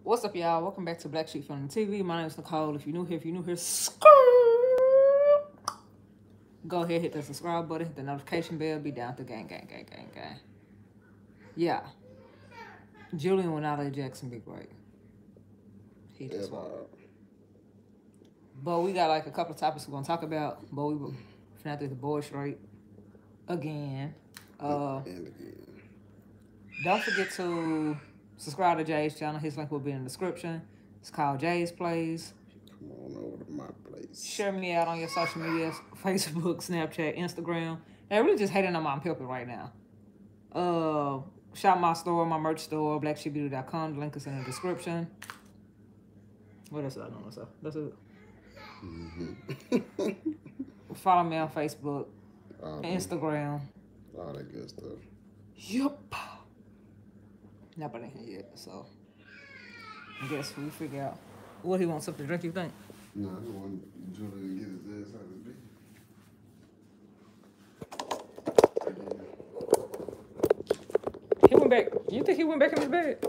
What's up, y'all? Welcome back to Black Sheep Film TV. My name is Nicole. If you're new here, go ahead, hit the subscribe button, hit the notification bell, be down to gang. Yeah. Julian went out of Jaxon big right. He just walked. But we got like a couple of topics we're gonna talk about, but we will finna do the board straight again. And again. Don't forget to subscribe to Jay's channel. His link will be in the description. It's called Jay's Plays. Come on over to my place. Share me out on your social medias, Facebook, Snapchat, Instagram. They're really just hating on my pimping right now. Shop my store, my merch store, BlacSheepBeauty.com. The link is in the description. What else did I know myself? That's it. Follow me on Facebook, Instagram. All that good stuff. Yup. Nobody in here yet, so I guess we figure out what he wants something to drink, you think? No, I don't want Julian to get his ass out of the bed. He went back. You think he went back in his bed?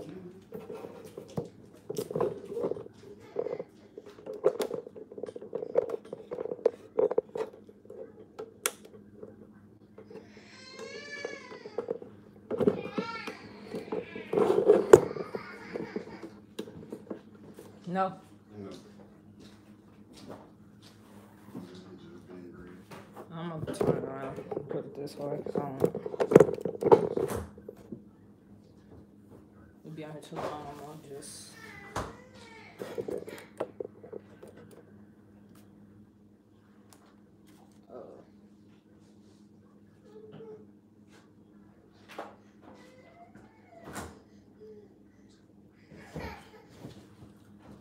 No. I'm gonna turn it around and put it this way. We'll be out here too long. I'm gonna just.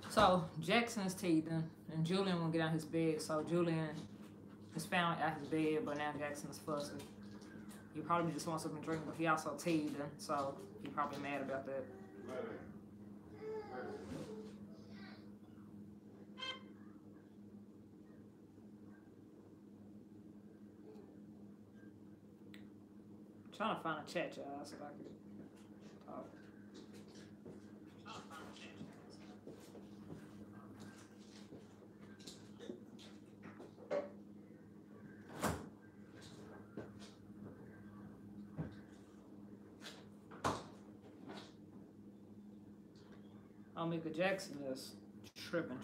So Jaxon's teething, and Julian won't get out his bed. So Julian is found out his bed, but now Jaxon is fussy. He probably just wants something to drink, but he also teething, so he probably mad about that. I'm trying to find a chat, y'all, so I can talk. Amika Jaxon is tripping.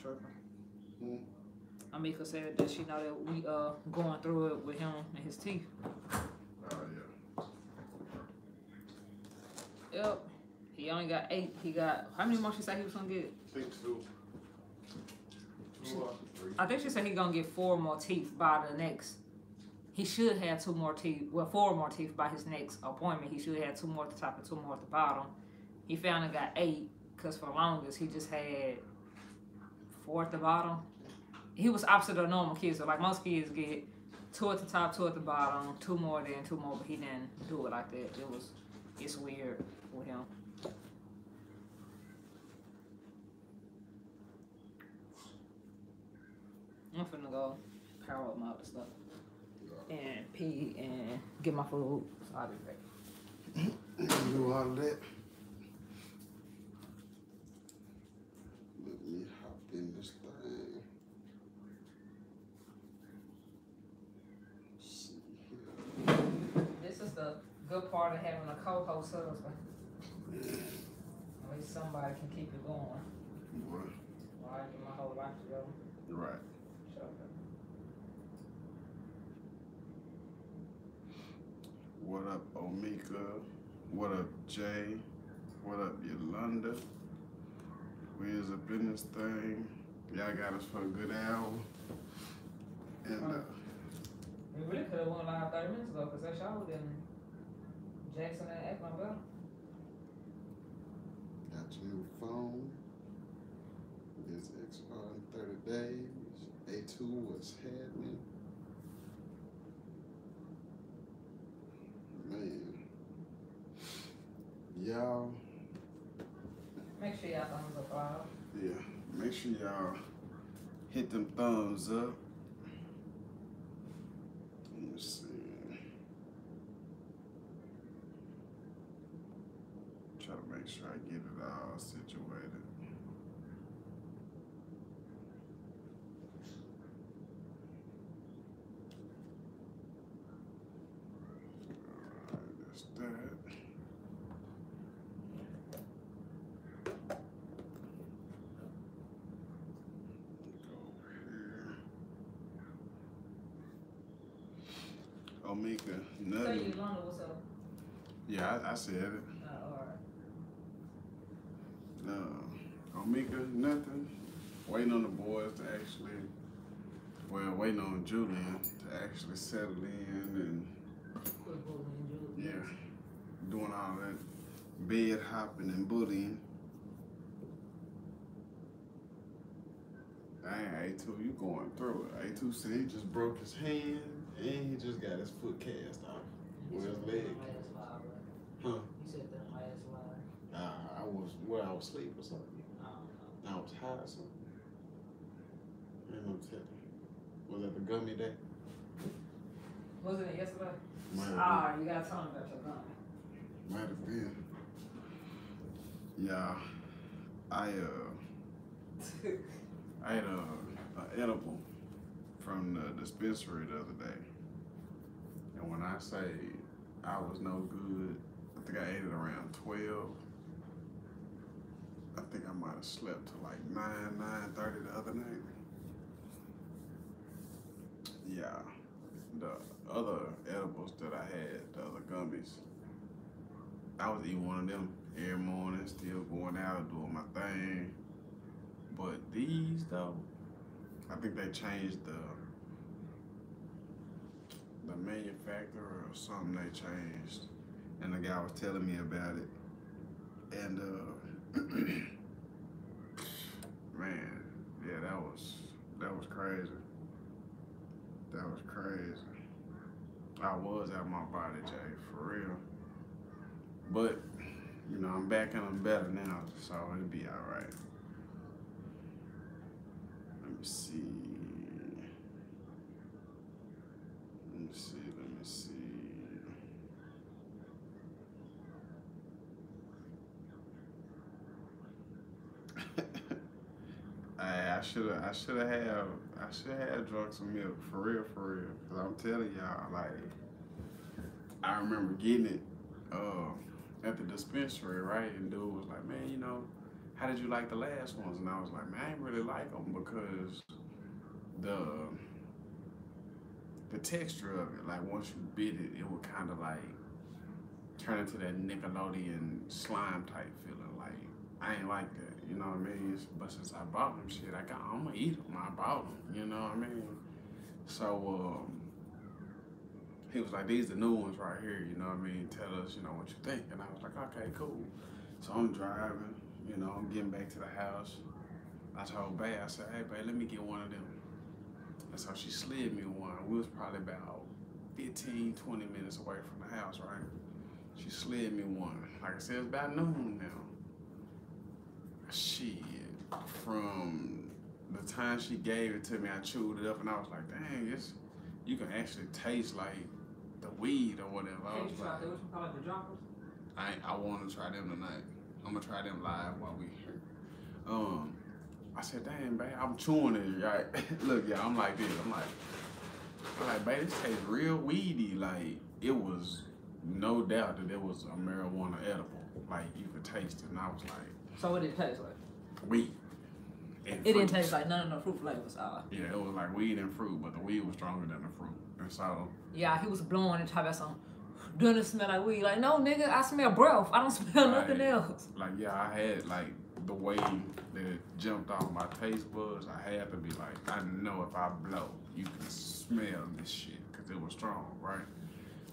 Amika said that she know that we going through it with him and his teeth. Oh yeah. Yep. He only got 8. He got how many more she said he was gonna get? I think 2. 2 or 3. I think she said he gonna get 4 more teeth by the next. He should have 2 more teeth. Well, 4 more teeth by his next appointment. He should have 2 more at the top and 2 more at the bottom. He found got 8. Because for the longest, he just had 4 at the bottom. He was opposite of normal kids. So like most kids get 2 at the top, 2 at the bottom, 2 more then 2 more. But he didn't do it like that. It's weird with him. I'm finna go power up my other stuff. And pee and get my food. So I'll be back. You do all of that? In this thing. See here. This is the good part of having a co-host husband. At least somebody can keep it going. What? While I get my whole life together. Right. What up, Omika? What up, Jay? What up, Yolanda? We is up in this thing. Y'all got us for a good hour. And we really could have won live 30 minutes ago because that show didn't. Jaxon and act my better. Got your new phone. It's expired in 30 days. A2 was happening. Man. Y'all. Make sure y'all thumbs up, y'all. Yeah, make sure y'all hit them thumbs up. Let me see. Try to make sure I get it all situated. Omika, Say nothing. Yolanda, what's up? Yeah, I said it. Alright. Omika, nothing. Waiting on the boys to actually, waiting on Julian to actually settle in and, Quit bullying Julian. yeah, doing all that bed hopping and bullying. Dang, A2, you going through it. A2 said he just broke his hand and he just got his foot cast off with his leg. Huh? He said that last line. I was asleep or something. I was high or something. I ain't no telling. Was that the gummy day? Wasn't it yesterday? Might You gotta tell him about your gun. have been. Yeah, I had a edible from the dispensary the other day, and when I say I was no good, I think I ate it around 12. I think I might have slept till like 9:30 the other night. Yeah, the other edibles that I had, the other gummies, I was eating one of them every morning, still going out doing my thing. But these though, I think they changed the manufacturer or something. They changed, and the guy was telling me about it, and man, yeah, that was crazy. That was crazy. I was out my body, Jay, for real. But you know, I'm back and I'm better now, so it'll be all right. Let me see. I should have drunk some milk for real. Cause I'm telling y'all, like, I remember getting it at the dispensary, right? And dude was like, man, you know, how did you like the last ones? And I was like, man, I ain't really like them because the texture of it, like once you bit it, it would kind of like turn into that Nickelodeon slime type feeling. Like, I ain't like that. You know what I mean? But since I bought them shit, I'm gonna eat them. I bought them, you know what I mean? So, he was like, these the new ones right here, you know what I mean? Tell us, you know, what you think. And I was like, okay, cool. So I'm driving, you know, I'm getting back to the house. I told Bae, I said, hey, Bae, let me get one of them. And so she slid me one. We was probably about 15, 20 minutes away from the house, right? She slid me one. Like I said, it's about noon now. Shit, from the time she gave it to me, I chewed it up and I was like, dang, you can actually taste like the weed or whatever. I was like, Which one call it, the droppers? I want to try them tonight. I'm gonna try them live while we here. I said, dang, babe, I'm chewing it, right? Look, yeah, I'm like this. I'm like, babe, this tastes real weedy. Like, it was no doubt that it was a marijuana edible. Like, you could taste it, and I was like, so what did it taste like? Weed. It didn't taste like none of the fruit flavors. Yeah, it was like weed and fruit, but the weed was stronger than the fruit. And so... yeah, he was blowing and talking about something. Doesn't it smell like weed? Like, no, nigga, I smell breath. I don't smell nothing else. Like, yeah, I had, like, the way that it jumped off my taste buds, I had to be like, I know if I blow, you can smell this shit, because it was strong, right?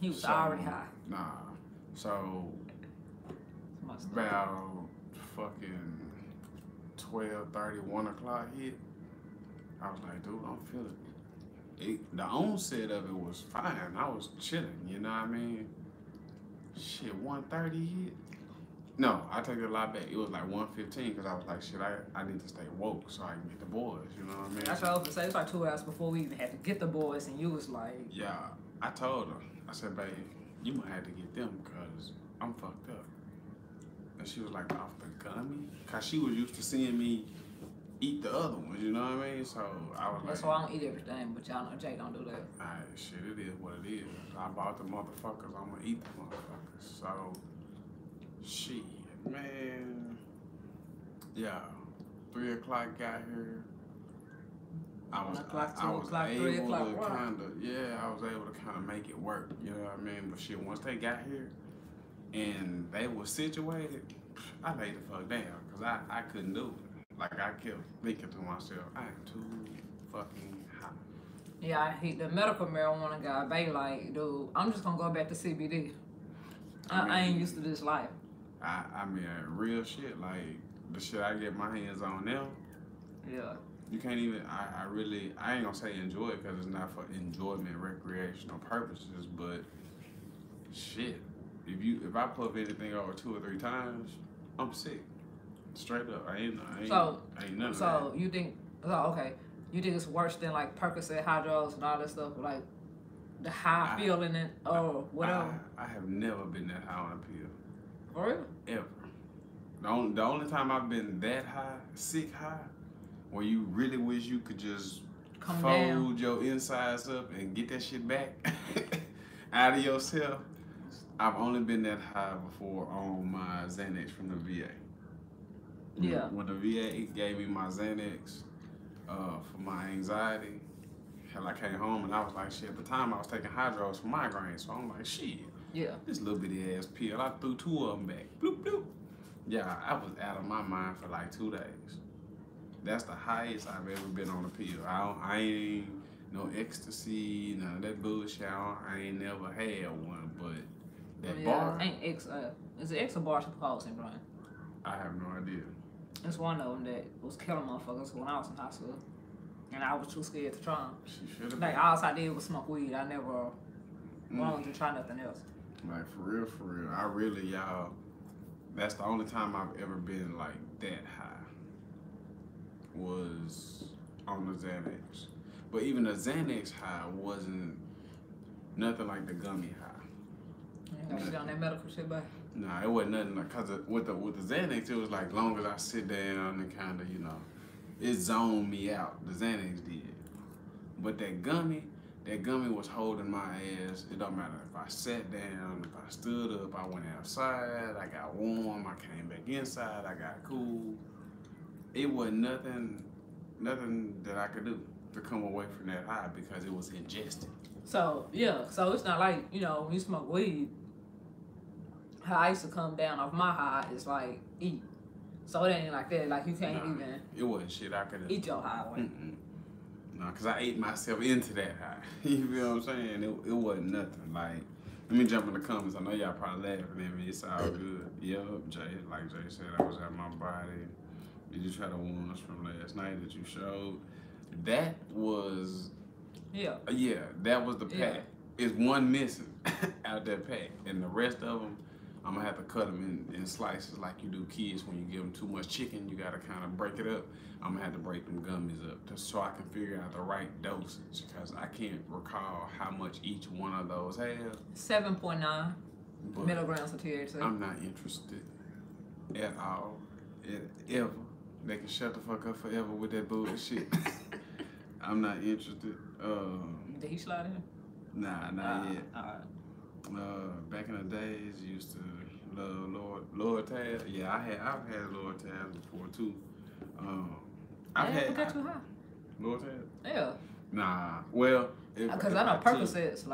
He was already high. Nah. So, about fucking 12:30, 1 o'clock hit, I was like, dude, I'm feeling it. The onset of it was fine. I was chilling, you know what I mean? Shit, 1:30 hit. No, I take it a lot back. It was like 1:15 because I was like, shit, I need to stay woke so I can get the boys, you know what I mean? That's what I was gonna say. It was like 2 hours before we even had to get the boys, and you was like... yeah, I told her. I said, babe, you might have to get them because I'm fucked up. And she was like, off the gummy? Because she was used to seeing me eat the other ones, you know what I mean? So I was that's like... why I don't eat everything, but y'all know Jay don't do that. Alright, shit, it is what it is. I bought the motherfuckers, I'm gonna eat the motherfuckers. So, shit, man. Yeah, 3 o'clock got here. I was 1 o'clock, 2 I was o'clock, 3 able o'clock. to Right. kind of I was able to kind of make it work. You know what I mean? But shit, once they got here and they were situated, I laid the fuck down because I couldn't do it. Like I kept thinking to myself, I am too fucking high. Yeah, I hate the medical marijuana guy. They like, dude, I'm just gonna go back to CBD. I ain't used to this life. I mean, real shit, like the shit I get my hands on now. Yeah. You can't even, I ain't gonna say enjoy it because it's not for enjoyment, recreational purposes, but shit, if I puff anything over 2 or 3 times, I'm sick. Straight up. I ain't none of that. So you think, okay, you think it's worse than like Percocet, hydros, and all that stuff, like the high feeling it or whatever? I have never been that high on a pill. For real? Ever. The only time I've been that high, sick high, where you really wish you could just fold your insides up and get that shit back out of yourself. I've only been that high before on my Xanax from the VA. Yeah. When the VA gave me my Xanax for my anxiety, hell, I came home and I was like, shit, at the time I was taking hydros for migraines, so I'm like, shit. Yeah. This little bitty ass pill, I threw 2 of them back. Bloop, bloop. Yeah, I was out of my mind for like 2 days. That's the highest I've ever been on a pill. I ain't no ecstasy, none of that bullshit. I ain't never had one, but that bar. Is it X or bar supposed to Brian? I have no idea. It's one of them that was killing motherfuckers when I was in high school. And I was too scared to try them. She should have. Like, all I did was smoke weed. I never wanted to try nothing else. Like, for real. I really, y'all, that's the only time I've ever been, like, that high. Was on the Xanax. But even the Xanax high wasn't nothing like the gummy high. You got shit on that medical shit, but Nah, it wasn't nothing like, cause with the Xanax, it was like long as I sit down and kind of, it zoned me out. The Xanax did. But that gummy was holding my ass. It don't matter if I sat down, if I stood up, I went outside, I got warm, I came back inside, I got cool. It wasn't nothing that I could do to come away from that high because it was ingested. So it's not like, when you smoke weed, how I used to come down off my high is like eat. So it ain't like that. Like you can't even. It wasn't shit I could eat your high way. No, because I ate myself into that high. You feel what I'm saying? It wasn't nothing. Like, let me jump in the comments. I know y'all probably laughing at me. It's all good. Yup, Jay, like Jay said, I was at my body. Did you try the ones from last night that you showed? That was... Yeah, that was the pack. Yeah. It's one missing out that pack. And the rest of them, I'm going to have to cut them in slices like you do kids. When you give them too much chicken, you got to kind of break it up. I'm going to have to break them gummies up just so I can figure out the right dosage because I can't recall how much each one of those have. 7.9 milligrams of THC. I'm not interested at all. Ever. They can shut the fuck up forever with that bullshit. I'm not interested. Did he slide in? Nah, not yet. Alright. Back in the days, used to love Lord Tab. Yeah, I've had Lord Tabs before too. What got you high? Lord Tab? Yeah. Nah, well, because I know Percocets,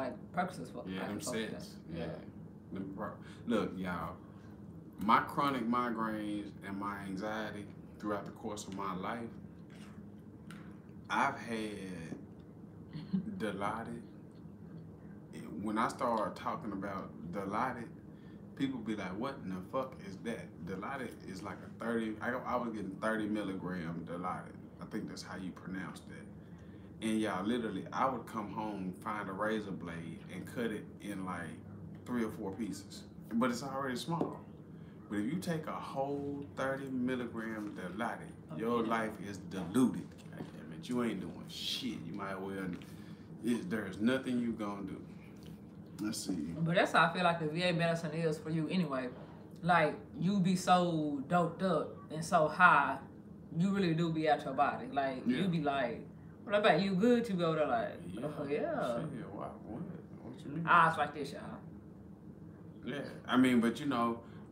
for them sets. Yeah. Look, y'all, my chronic migraines and my anxiety throughout the course of my life, I've had Dilaudid. When I start talking about Dilaudid, people be like, what in the fuck is that? Dilaudid is like a 30, I was getting 30 milligram Dilaudid. I think that's how you pronounce that. And y'all, literally, I would come home, find a razor blade, and cut it in like 3 or 4 pieces. But it's already small. But if you take a whole 30 milligram Dilaudid, your life is diluted. Goddamn it, you ain't doing shit. You might well, there's nothing you gonna do. Let's see. But that's how I feel like the VA medicine is for you anyway. Like, you be so doped up and so high, you really do be out your body. Like, you be like, what about you good? You go there like, oh yeah. Shit, what you mean? Eyes like this, y'all. Yeah, I mean, but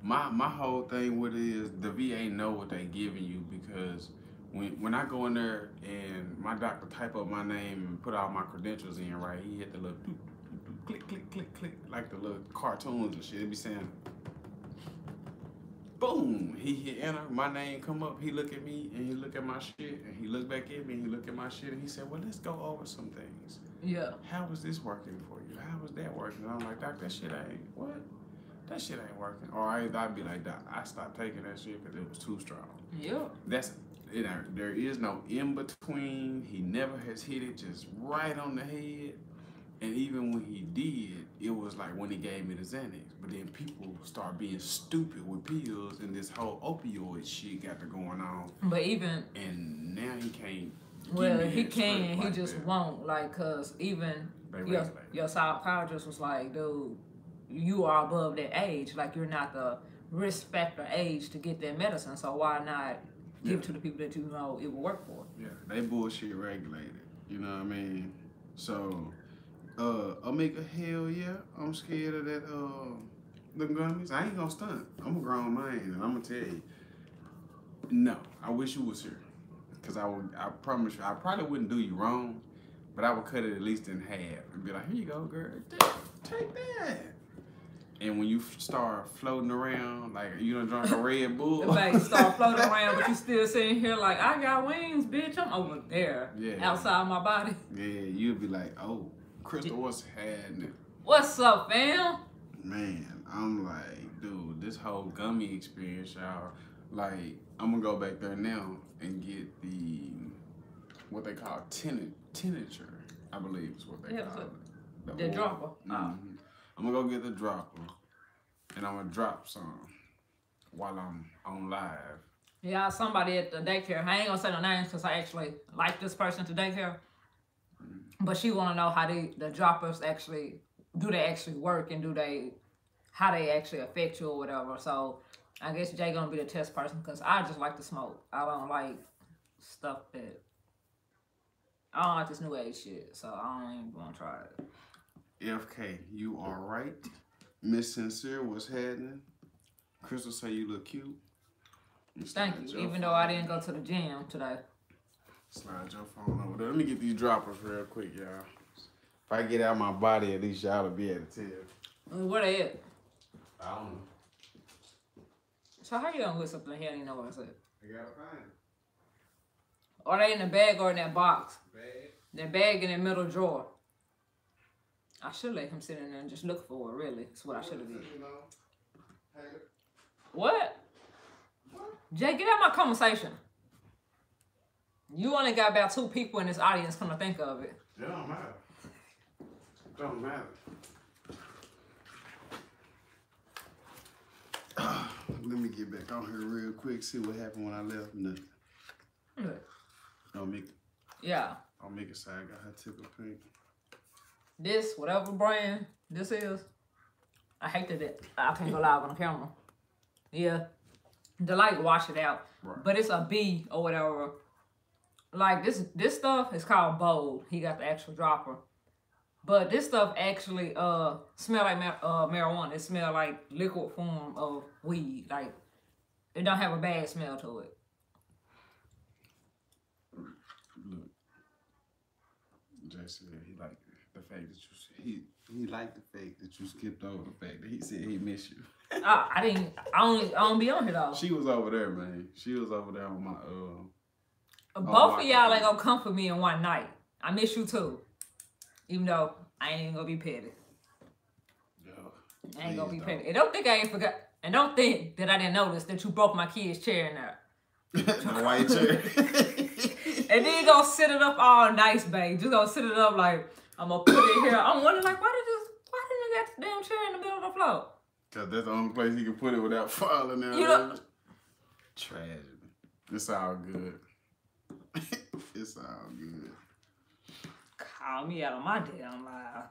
my whole thing with it is the VA know what they giving you because when I go in there and my doctor type up my name and put all my credentials in, right, he hit the little click, click, click, click, like the little cartoons and shit. It be saying, boom, he hit enter, my name come up, he look at me and he look at my shit and he look back at me and he look at my shit and he said, well, let's go over some things. Yeah. How was this working for you? How was that working? And I'm like, doc, that shit ain't, what? That shit ain't working. Or I'd be like, doc, I stopped taking that shit because it was too strong. Yeah. That's, there is no in between. He never has hit it just right on the head. And even when he did, it was like when he gave me the Xanax. But then people start being stupid with pills and this whole opioid shit got to going on. But even... And now he can't... Well, he can, he just won't. Like, cause even your psychologist was like, dude, you are above that age. Like, you're not the risk factor age to get that medicine. So why not give it to the people that you know it will work for? Yeah, they bullshit regulated. You know what I mean? So... Omega, hell yeah, I'm scared of that, them gummies. I ain't gonna stunt. I'm a grown man, and I'm gonna tell you, no, I wish you was here. Cause I promise you, I probably wouldn't do you wrong, but I would cut it at least in half and be like, here you go, girl, take that. And when you start floating around, like you done drunk a Red Bull. Like, you start floating around, but you still sitting here like, I got wings, bitch, I'm over there, outside my body. Yeah, you'd be like, oh. Crystal, what's happening? What's up, fam? Man, I'm like, dude, this whole gummy experience, y'all. Like, I'm gonna go back there now and get the what they call tincture, I believe is what they call it. The dropper. I'm gonna go get the dropper, and I'm gonna drop some while I'm on live. Yeah, somebody at the daycare. I ain't gonna say no names because I actually like this person at the daycare. But she want to know how the droppers actually, do they actually work and how they actually affect you or whatever. So I guess Jay gonna be the test person because I just like to smoke. I don't like stuff that, I don't like this new age shit. So I don't even want to try it. FK, you are right. Miss Sincere, what's happening? Crystal say you look cute. Thank you, even though I didn't go to the gym today. Slide your phone over there. Let me get these droppers real quick, y'all. If I get out my body, at least y'all will be able to tell. Where they at? I don't know. So how you gonna get something here and you know what I said? I gotta find it. Are they in the bag or in that box? Bag. That bag in the middle drawer. I should let him sit in there and just look for it, really. That's what I should have did. What? Jay, get out my conversation. You only got about 2 people in this audience, come to think of it. It don't matter. It don't matter. Let me get back on here real quick, see what happened when I left. Nothing. I'll make it. Yeah. I'll make it so I got her tickle pink. This, whatever brand this is, I hate that I can't go live on the camera. Yeah. The light wash it out. Right. But it's a B or whatever. Like this stuff is called Bold. He got the actual dropper. But this stuff actually smell like marijuana. It smell like liquid form of weed. Like it don't have a bad smell to it. Look, Jay said he liked the fact that he liked the fact that you skipped over the fact that he said he missed you. I don't be on here though. She was over there, man. She was over there on my Both of y'all ain't gonna comfort me in one night. I miss you too. Even though I ain't even gonna be petty. Yo, I ain't gonna be petty. And don't think I ain't forgot. And don't think that I didn't notice that you broke my kid's chair in there. The white chair. And then you gonna sit it up all nice, babe. Just gonna sit it up like, I'm gonna put it here. I'm wondering like, why didn't you get the damn chair in the middle of the floor? Cause that's the only place he can put it without falling down. You know, tragedy. It's all good. It's all good. Call me out on my damn live.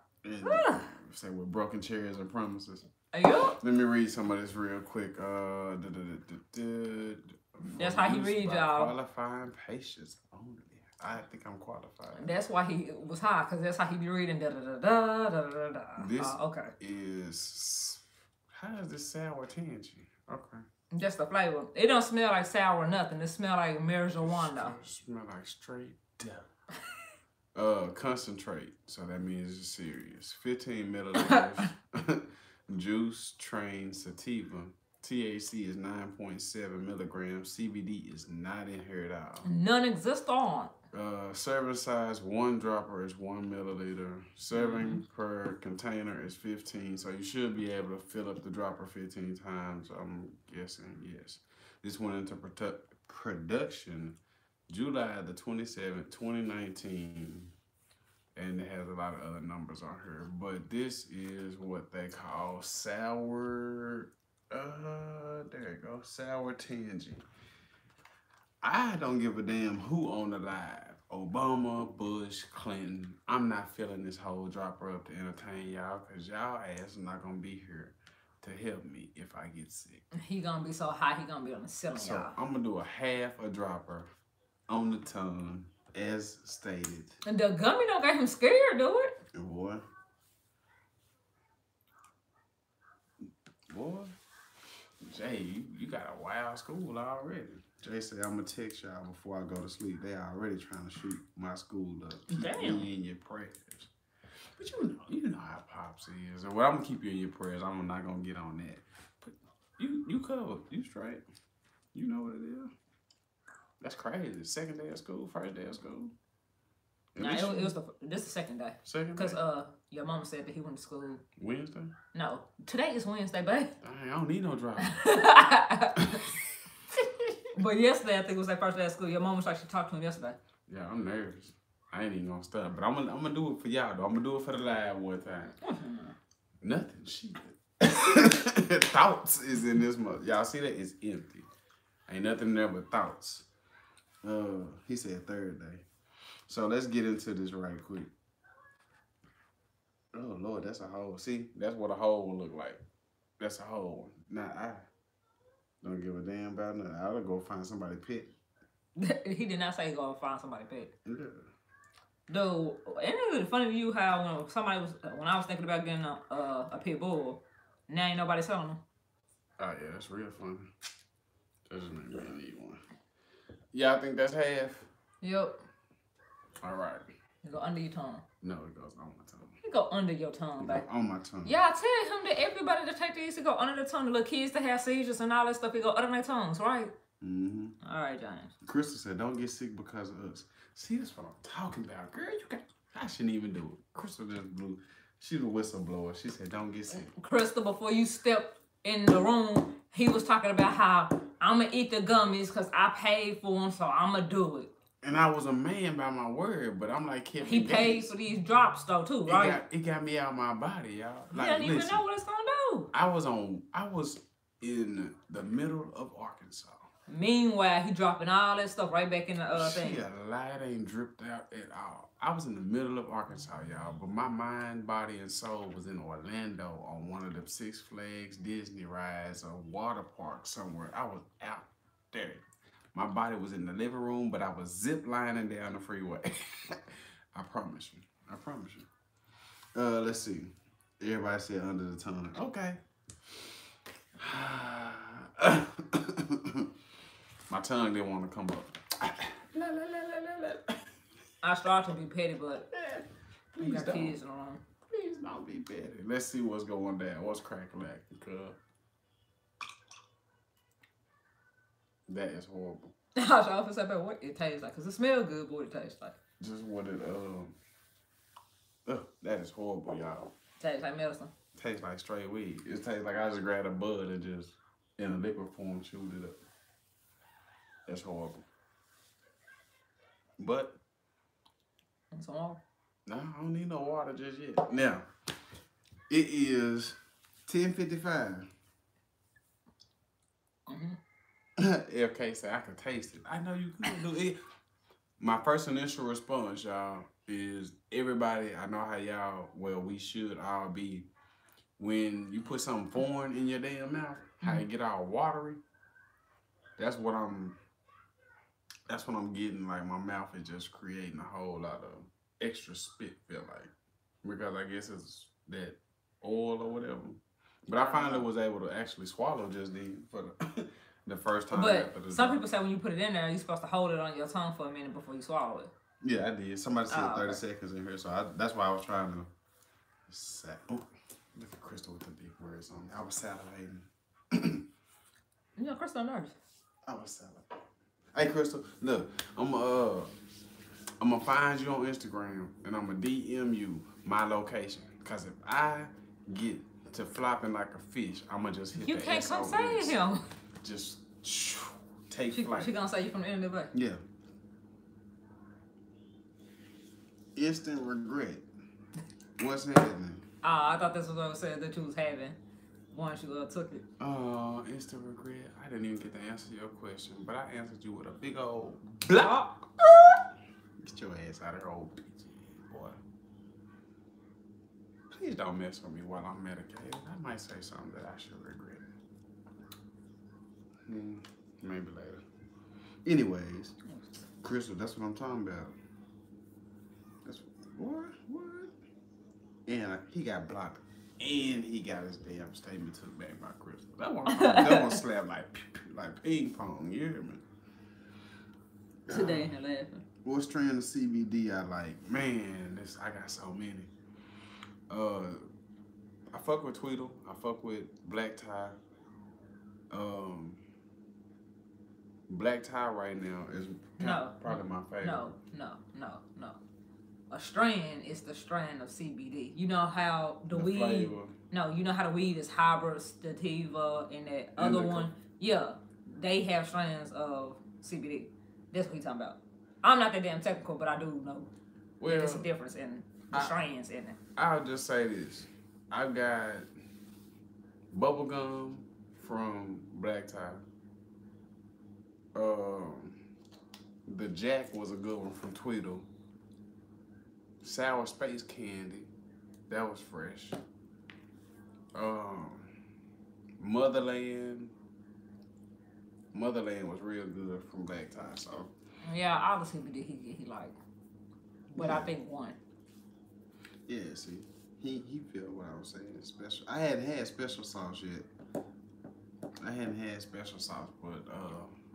Say with broken chairs and promises. Yep. Let me read some of this real quick. That's how he read, y'all. Qualifying patients only. I think I'm qualified. That's why he was high, because that's how he be reading. Da da da da da da da. This okay. is, how is this sour tangy? Okay. Just the flavor. It don't smell like sour or nothing. It smell like marijuana. It smell like straight death. Concentrate. So that means it's serious. 15 milliliters. Juice train sativa. THC is 9.7 milligrams. CBD is not in here at all. None exist on. Serving size, 1 dropper is 1 milliliter. Serving per container is 15. So you should be able to fill up the dropper 15 times. I'm guessing, yes. This went into production July the 27th, 2019. And it has a lot of other numbers on here. But this is what they call sour, there you go, sour tangy. I don't give a damn who on the live. Obama, Bush, Clinton. I'm not filling this whole dropper up to entertain y'all because y'all ass not going to be here to help me if I get sick. He going to be so high, he going to be on the ceiling, So y'all. I'm going to do a half a dropper on the tongue as stated. And the gummy don't got him scared, do it? Boy. Jay, you got a wild school already. Jay said, I'm going to text y'all before I go to sleep. They already trying to shoot my school up. Damn. Keep me in your prayers. But you know how Pops is. And well, I'm going to keep you in your prayers. I'm not going to get on that. But you covered. You straight. You know what it is. That's crazy. Second day of school, first day of school. No, this the second day. Second day? Because your mama said that he went to school. Wednesday? No. Today is Wednesday, babe. I don't need no driver. But yesterday, I think it was that first day of school. Your mom was like, she talked to him yesterday. Yeah, I'm nervous. I ain't even gonna stop. But I'm gonna do it for y'all, though. I'm gonna do it for the live one time. Nothing. Shit. Thoughts is in this month. Y'all see that? It's empty. Ain't nothing there but thoughts. He said third day. So let's get into this right quick. Oh, Lord, that's a hole. See, that's what a hole will look like. That's a hole. Now, I don't give a damn about nothing. I'll go find somebody pet. He did not say he gonna find somebody pet. Yeah. Though, ain't it really funny to you how when I was thinking about getting a pit bull, now ain't nobody selling them? Oh, yeah, that's real funny. That just made me need one. Yeah, I think that's half. Yep. All right. You go under your tongue. No, it goes on my tongue. You go under your tongue, baby. On my tongue. Yeah, I tell him that everybody that take these to go under their tongue, the little kids that have seizures and all that stuff, they go under their tongues, right? Mm-hmm. All right, James. Crystal said, don't get sick because of us. See, that's what I'm talking about. Girl, I shouldn't even do it. Crystal just blew. She's a whistleblower. She said, don't get sick. Crystal, before you stepped in the room, he was talking about how I'm going to eat the gummies because I paid for them, so I'm going to do it. And I was a man by my word, but I'm like, Kevin. He paid for these drops, though, too, right? It got me out of my body, y'all. Like, you don't even know what it's going to do. I was in the middle of Arkansas. Meanwhile, he dropping all that stuff right back in the thing. Yeah, light ain't dripped out at all. I was in the middle of Arkansas, y'all, but my mind, body, and soul was in Orlando on one of the Six Flags Disney rides or water park somewhere. I was out there. My body was in the living room, but I was zip lining down the freeway. I promise you. I promise you. Let's see. Everybody said under the tongue. Okay. My tongue didn't want to come up. I started to be petty, but Please got don't. kids in the room. Please don't be petty. Let's see what's going down. What's cracking? That is horrible. I was always say about what it tastes like, because it smells good, but what it tastes like. Just what it, that is horrible, y'all. Tastes like medicine. Tastes like straight weed. It tastes like I just grabbed a bud and just, in a liquid form, chewed it up. That's horrible. But, And some water. no, I don't need no water just yet. Now, it is 10:55. LK said I could taste it. I know you can do it. My first initial response, y'all, is everybody, I know how y'all, well, we should all be, when you put something foreign in your damn mouth, how it get all watery. That's what I'm getting, like my mouth is just creating a whole lot of extra spit, feel like. Because I guess it's that oil or whatever. But I finally was able to actually swallow just then for the The first time. But some people say when you put it in there, you're supposed to hold it on your tongue for a minute before you swallow it. Yeah, I did. Somebody said 30 seconds in here, so that's why I was trying to. Oh, look at Crystal with the big words on. I was salivating. You know, Crystal nurse. I was salivating. Hey, Crystal, look, I'm gonna find you on Instagram and I'm gonna DM you my location. Cause if I get to flopping like a fish, I'm gonna just hit you the can't come SOS. say him. Just take flight. She gonna say you from the end of the day. Yeah. Instant regret. What's happening? I thought this was what I said that you was having once you took it. Instant regret. I didn't even get to answer your question, but I answered you with a big old block. Get your ass out of here, old bitch, boy. Please don't mess with me while I'm medicated. I might say something that I should regret. Maybe later. Anyways, Crystal, that's what I'm talking about. That's what? And he got blocked, and he got his damn statement took back by Crystal. That one slap like ping pong. You hear me? Today, and laughing. What strand of CBD I like? Man, I got so many. I fuck with Tweedle. I fuck with Black Tie. Black Tie right now is probably my favorite. No. A strand is the strand of CBD. You know how the weed. Flavor. No, you know how the weed is hybrid, sativa, and that other one. Yeah, they have strands of CBD. That's what he's talking about. I'm not that damn technical, but I do know there's a difference in the strands in it. I'll just say this. I got bubblegum from Black Tie. The Jack was a good one from Tweedle. Sour Space Candy, that was fresh. Motherland was real good from Black Tie, so. Yeah, obviously he liked. But I think one. Yeah, see, he felt what I was saying. Special. I hadn't had special sauce yet. I hadn't had special sauce, but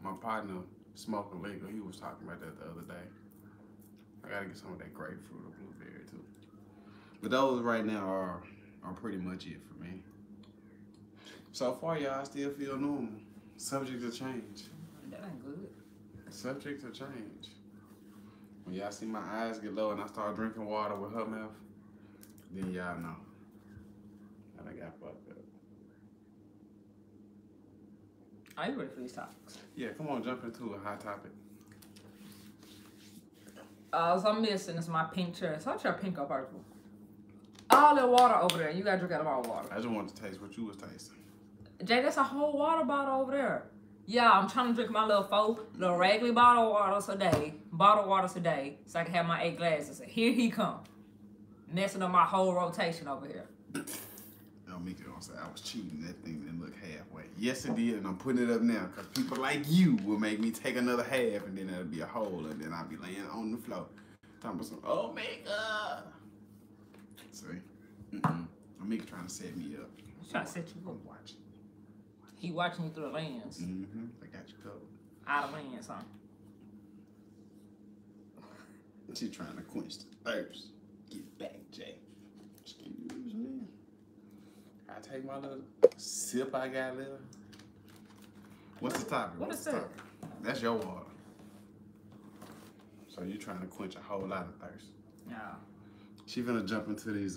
my partner smoking legal, he was talking about that the other day. I gotta get some of that grapefruit or blueberry too. But those right now are pretty much it for me. So far, y'all still feel normal. Subject to change. That ain't good. Subject to change. When y'all see my eyes get low and I start drinking water with her mouth, then y'all know that I got fucked up. Are you ready for these topics? Yeah, come on, jump into a hot topic. So I'm missing is my pink chair. So I try pink or purple. All that water over there. You gotta drink out of all water. I just wanted to taste what you was tasting. Jay, that's a whole water bottle over there. Yeah, I'm trying to drink my little regular bottle waters a day, so I can have my 8 glasses. And here he come, messing up my whole rotation over here. No, Mika gonna say I was cheating. That thing didn't look halfway. Yes, it did, and I'm putting it up now because people like you will make me take another half, and then that'll be a hole, and then I'll be laying on the floor. Talking about some, oh, Mika. See? Mika trying to set me up. He's trying to set you up. Watching. He watching you through the lens. I got you covered. Out of lens, huh? She trying to quench the thirst. Get back, Jay. Excuse me. I take my little sip I got left. What's the topic? What is that? That's your water. So you trying to quench a whole lot of thirst. Yeah. She finna jump into these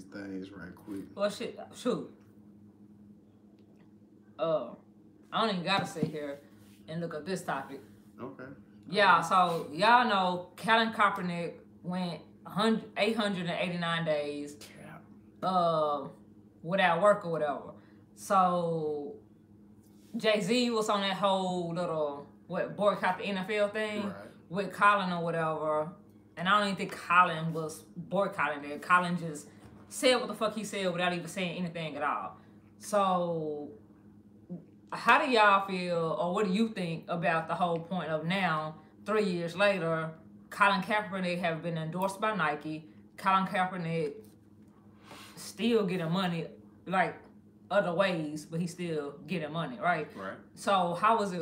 things right quick. Well, shoot. I don't even gotta sit here and look at this topic. Okay. Yeah, so y'all know Colin Kaepernick went 889 days without work or whatever. So Jay-Z was on that whole little boycott the NFL thing with Colin or whatever. And I don't even think Colin was boycotting it. Colin just said what the fuck he said without even saying anything at all. So how do y'all feel, or what do you think about the whole point of now, 3 years later, Colin Kaepernick have been endorsed by Nike. Colin Kaepernick still getting money, like other ways, but he's still getting money, right? Right. So how is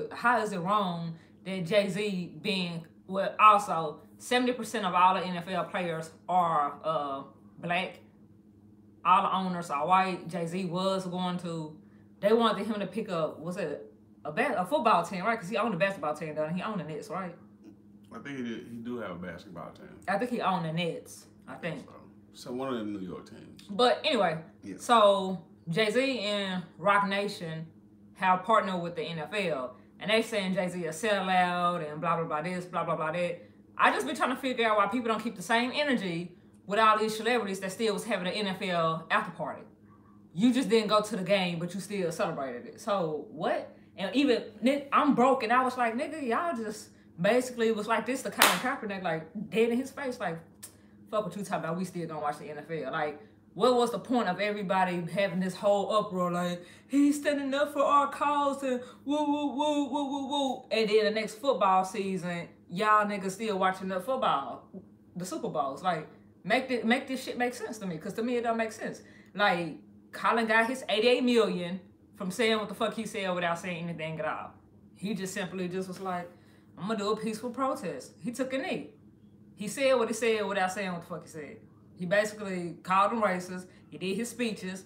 it wrong that Jay-Z being, well, also 70% of all the NFL players are black, all the owners are white. Jay-Z was going to, they wanted him to pick up, was it a football team, right? Because he owned a basketball team, doesn't he? Owned the Nets, right? I think he do have a basketball team. I think he owned the Nets, I think. So one of the New York teams. But anyway, yeah. So Jay-Z and Roc Nation have partnered with the NFL. And they saying Jay-Z a sellout and blah, blah, blah this, blah, blah, blah that. I just been trying to figure out why people don't keep the same energy with all these celebrities that still was having an NFL after party. You just didn't go to the game, but you still celebrated it. So what? And even, I'm broke, and I was like, nigga, y'all just basically was like this to Colin Kaepernick, like dead in his face, like, fuck what you talking about, we still gonna watch the NFL. Like, what was the point of everybody having this whole uproar, like, he's standing up for our cause and woo, woo, woo, woo, woo, woo. And then the next football season, y'all niggas still watching the football, the Super Bowls. Like, make this shit make sense to me, because to me it don't make sense. Like, Colin got his $88 million from saying what the fuck he said without saying anything at all. He just simply just was like, I'm gonna do a peaceful protest. He took a knee. He said what he said without saying what the fuck he said. He basically called them racist. He did his speeches.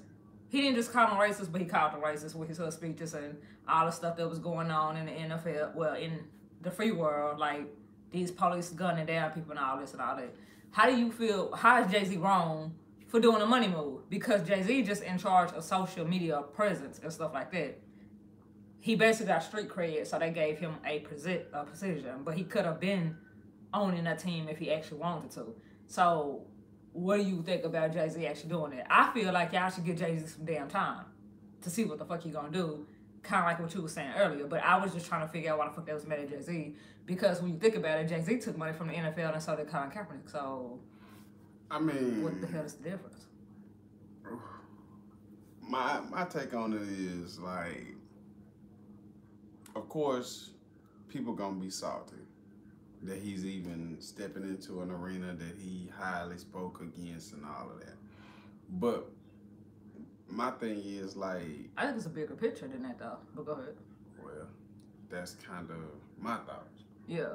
He didn't just call them racist, but he called them racist with his speeches and all the stuff that was going on in the NFL, well, in the free world, like these police gunning down people and all this and all that. How do you feel, how is Jay-Z wrong for doing a money move? Because Jay-Z just in charge of social media presence and stuff like that. He basically got street cred, so they gave him a position, but he could have been owning a team if he actually wanted to. So what do you think about Jay-Z actually doing that? I feel like y'all should give Jay-Z some damn time to see what the fuck he gonna do, kind of like what you were saying earlier. But I was just trying to figure out why the fuck they was mad at Jay-Z, because when you think about it, Jay-Z took money from the NFL and so did Colin Kaepernick. So I mean, what the hell is the difference? My take on it is, like, of course, people gonna be salty that he's even stepping into an arena that he highly spoke against and all of that. But my thing is, like, I think it's a bigger picture than that, though. But go ahead. Well, that's kind of my thoughts. Yeah.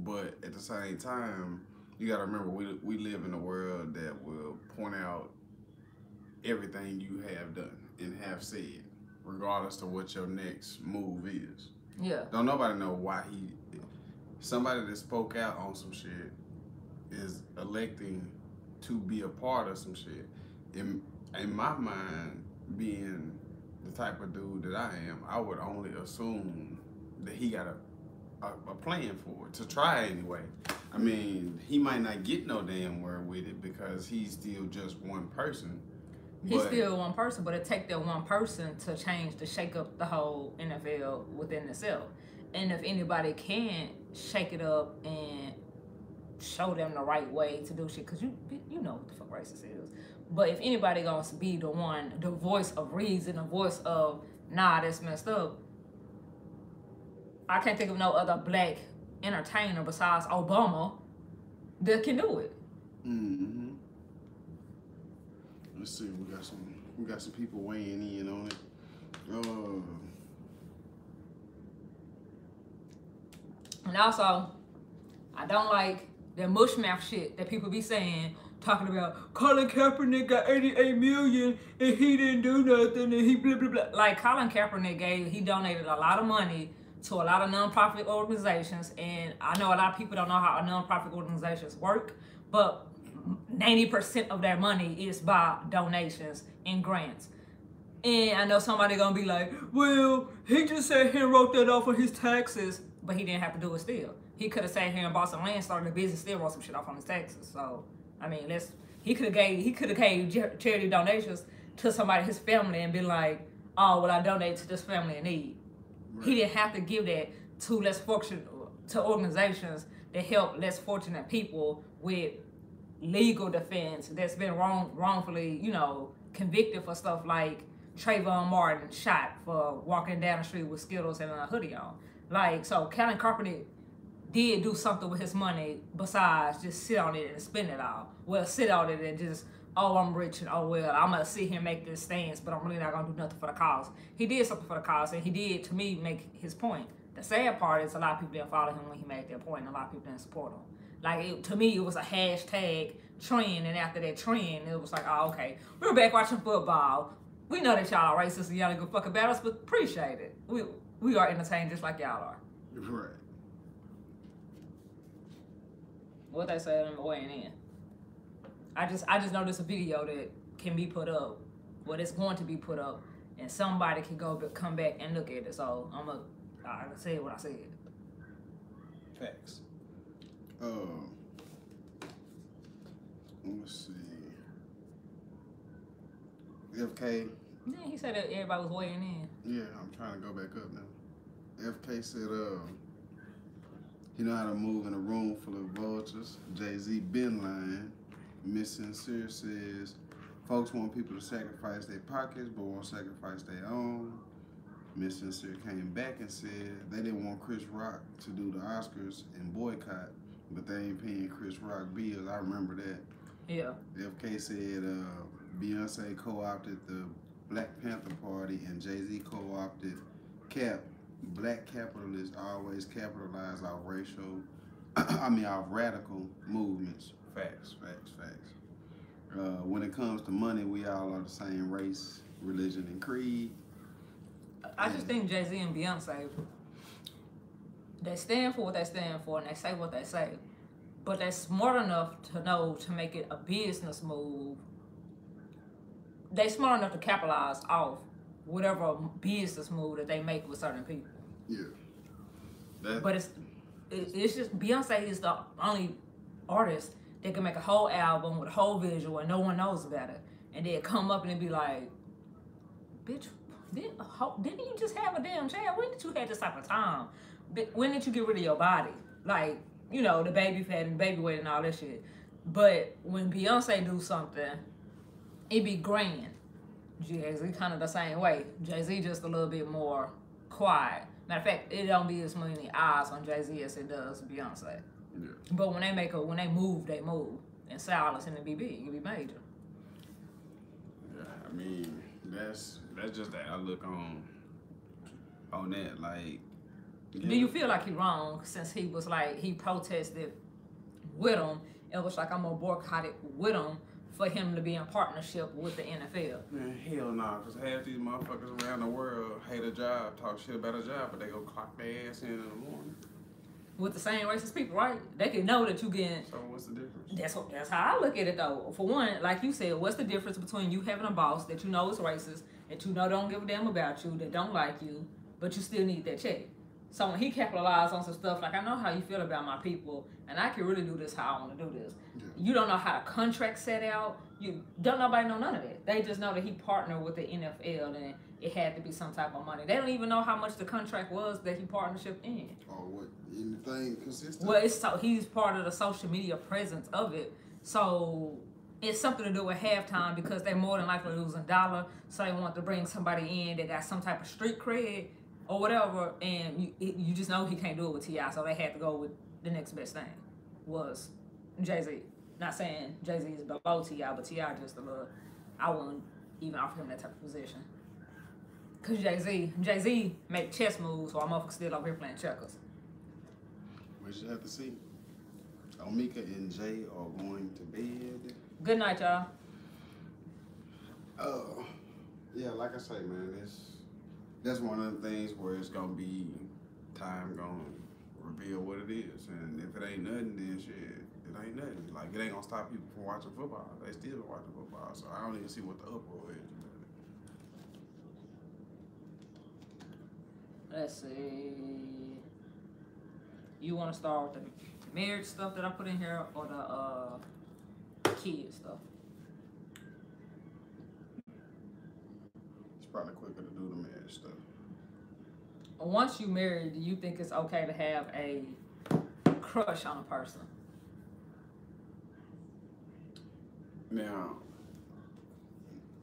But at the same time, you gotta remember, we live in a world that will point out everything you have done and have said, regardless of what your next move is. Yeah. Don't nobody know why somebody that spoke out on some shit is electing to be a part of some shit. In my mind, being the type of dude that I am, I would only assume that he got a plan for it, to try anyway. I mean, he might not get no damn word with it because he's still just one person. He's still one person, but it take that one person to change, to shake up the whole NFL within itself. And if anybody can shake it up and show them the right way to do shit, because you know what the fuck racist is. But if anybody gonna be the one, the voice of reason, the voice of, nah, that's messed up, I can't think of no other black entertainer besides Obama that can do it. Mm-hmm. Let's see, we got some people weighing in on it. And also, I don't like the mushmouth shit that people be saying, talking about Colin Kaepernick got $88 million and he didn't do nothing and he blah blah blah. Like, Colin Kaepernick he donated a lot of money to a lot of nonprofit organizations, and I know a lot of people don't know how nonprofit organizations work, but 90% of their money is by donations and grants. And I know somebody gonna be like, well, he just sat here and wrote that off on his taxes, but he didn't have to do it still. He could have sat here and bought some land, started a business, still wrote some shit off on his taxes. So, I mean, he could have gave charity donations to somebody, his family, and been like, oh, well, I donate to this family in need. Right. He didn't have to give that to organizations that help less fortunate people with legal defense that's been wrongfully, you know, convicted for stuff like Trayvon Martin shot for walking down the street with Skittles and a hoodie on. Like, so Colin Kaepernick did do something with his money besides just sit on it and spend it all. Well, sit on it and just oh, I'm rich and oh well, I'm gonna sit here and make this stance, but I'm really not gonna do nothing for the cause. He did something for the cause, and he did, to me, make his point. The sad part is a lot of people didn't follow him when he made that point, and a lot of people didn't support him. Like, to me, it was a hashtag trend, and after that trend, it was like, oh, okay, we're back watching football. We know that y'all are racist and y'all ain't gonna fuck about us, but appreciate it. We are entertained just like y'all are. Right. What they say in the weighing in. I just noticed a video that can be put up, well, it's going to be put up, and somebody can come back and look at it. So I said what I said. Facts. Let's see. FK. Yeah, he said that everybody was weighing in. Yeah, I'm trying to go back up now. FK said, he know how to move in a room full of vultures. Jay-Z been lying. Miss Sincere says, folks want people to sacrifice their pockets, but won't sacrifice their own. Miss Sincere came back and said they didn't want Chris Rock to do the Oscars and boycott, but they ain't paying Chris Rock bills. I remember that. Yeah. FK said Beyonce co-opted the Black Panther Party and Jay-Z co-opted CAP. Black capitalists always capitalize off off radical movements. Facts. When it comes to money, we all are the same race, religion, and creed. I just think Jay-Z and Beyonce, they stand for what they stand for and they say what they say. But they're smart enough to know to make it a business move. They're smart enough to capitalize off whatever business move that they make with certain people. Yeah. But it's just, Beyonce is the only artist that can make a whole album with a whole visual and no one knows about it. And then come up and be like, bitch, didn't you just have a damn child? When did you have this type of time? When did you get rid of your body? Like, you know, the baby fat and baby weight and all that shit. But when Beyonce do something, it be grand. Jay-Z kind of the same way. Jay-Z just a little bit more quiet. Matter of fact, it don't be as many eyes on Jay-Z as it does Beyonce. Yeah. But when they move, they move. And silence and it be big, it be major. Yeah, I mean, that's just the outlook on that. Like, yeah. Do you feel like he wrong since he was like, he protested with him? It was like, I'm gonna boycott it with him for him to be in partnership with the NFL. Man, hell nah, because half these motherfuckers around the world hate a job, talk shit about a job, but they go clock their ass in the morning. With the same racist people, right? They can know that you getting. So what's the difference? That's how I look at it though. For one, like you said, what's the difference between you having a boss that you know is racist, that you know don't give a damn about you, that don't like you, but you still need that check? So when he capitalized on some stuff, like, I know how you feel about my people, and I can really do this how I want to do this. Yeah. You don't know how the contract set out. You don't nobody know none of that. They just know that he partnered with the NFL and it had to be some type of money. They don't even know how much the contract was that he partnership in. Or what anything consistent. Well, he's part of the social media presence of it. So it's something to do with halftime because they're more than likely losing $1. So they want to bring somebody in that got some type of street cred or whatever, and you just know he can't do it with T.I., so they had to go with the next best thing, was Jay-Z. Not saying Jay-Z is below T.I., but T.I. just a little, I wouldn't even offer him that type of position. Because Jay-Z make chess moves while motherfuckers still over here playing checkers. We should have to see. Omika and Jay are going to bed. Good night, y'all. Yeah, like I say, man, that's one of the things where it's gonna be time gonna reveal what it is, and if it ain't nothing, then shit, it ain't nothing. Like, it ain't gonna stop people from watching football. They still watching football, so I don't even see what the uproar is. Let's see. You want to start with the marriage stuff that I put in here, or the kid stuff? It's probably quicker to do the marriage stuff. Once you married, do you think it's okay to have a crush on a person? Now,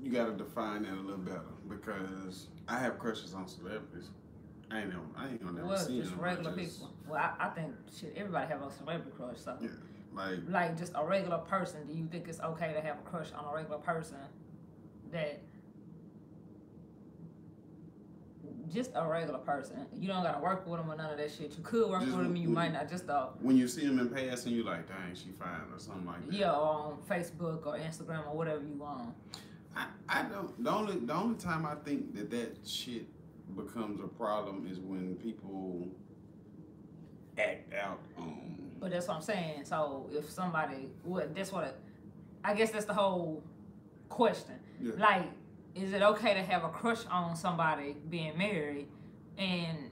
you gotta define that a little better, because I have crushes on celebrities. I ain't gonna never see them. Just regular people. Well, I think shit, everybody have a celebrity crush, so. Yeah. Like just a regular person. Do you think it's okay to have a crush on a regular person that just a regular person? You don't gotta work with them or none of that shit. You could work with them, and you might not. Just when you see them in passing, you like, dang, she fine or something like that. Yeah, or on Facebook or Instagram or whatever you want. I don't. The only time I think that shit becomes a problem is when people act out on. But that's what I'm saying. So if somebody, I guess that's the whole question. Yeah. Like, is it okay to have a crush on somebody being married, and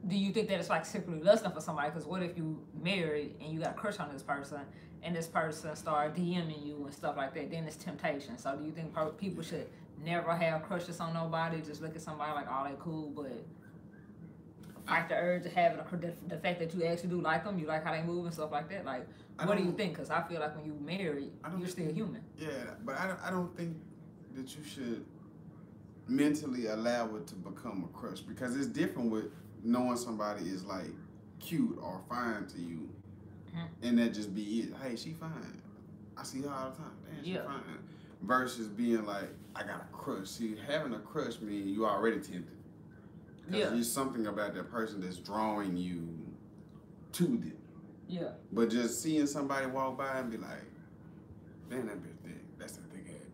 do you think that it's like secretly lusting for somebody? Because what if you married and you got a crush on this person, and this person start DMing you and stuff like that? Then it's temptation. So do you think people should never have crushes on nobody? Just look at somebody like, oh, they cool, but fight the urge of having the fact that you actually do like them, you like how they move and stuff like that. Like, what do you think? Because I feel like when you married, you're still human. Yeah, but I don't think that you should mentally allow it to become a crush, because it's different with knowing somebody is like cute or fine to you, and that just be it. Hey, she fine. I see her all the time. Damn, she fine. Versus being like, I got a crush. See, having a crush means you already tempted. Because there's something about that person that's drawing you to them. Yeah. But just seeing somebody walk by and be like, damn, that bitch thick. That's that thick head.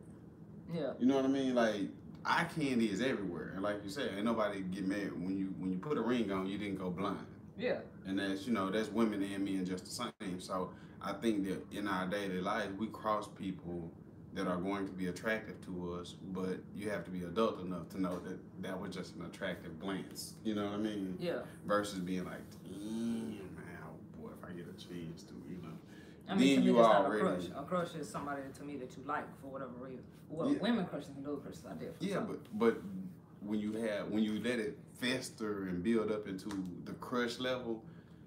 Yeah. You know what I mean? Like, eye candy is everywhere. And like you said, ain't nobody get married. When you put a ring on, you didn't go blind. Yeah. And that's, that's women and men just the same. So I think that in our daily life, we cross people that are going to be attractive to us, but you have to be adult enough to know that that was just an attractive glance. You know what I mean? Yeah. Versus being like, damn, man, oh boy, if I get a chance to, I mean, to me, that's not a crush. A crush is somebody to me that you like for whatever reason. Well, women crushes and dude crushes are different. Yeah, but when you let it fester and build up into the crush level,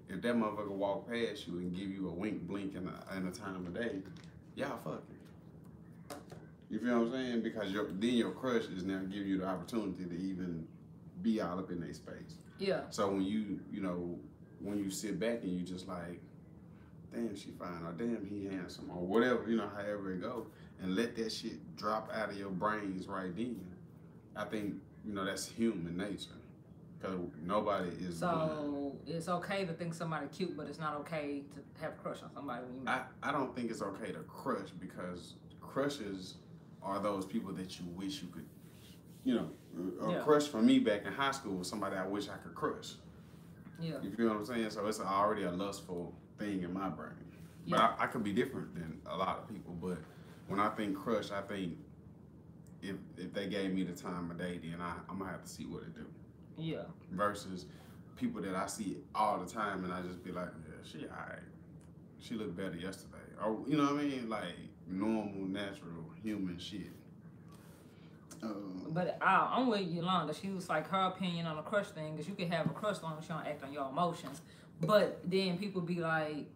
if that motherfucker walk past you and give you a wink, blink, and a time of day, y'all fucking. You feel what I'm saying? Because then your crush is now giving you the opportunity to even be all up in their space. Yeah. So when when you sit back and you just like, damn, she fine, or damn, he handsome, or whatever, however it go, and let that shit drop out of your brains right then, I think, that's human nature. Because nobody is. So it's okay to think somebody cute, but it's not okay to have a crush on somebody when you meet. I don't think it's okay to crush, because crushes are those people that you wish you could, a crush for me back in high school was somebody I wish I could crush. Yeah. You feel what I'm saying? So it's already a lustful thing in my brain. But Yeah. I could be different than a lot of people. But when I think crush, I think if they gave me the time of day, then I'm going to have to see what it do. Yeah. Versus people that I see all the time and I just be like, yeah, she all right. She looked better yesterday. Or, you know what I mean? Like normal, natural, human shit. But I'm with Yolanda. She was like, her opinion on the crush thing is you can have a crush as long as you don't act on your emotions. But then people be like,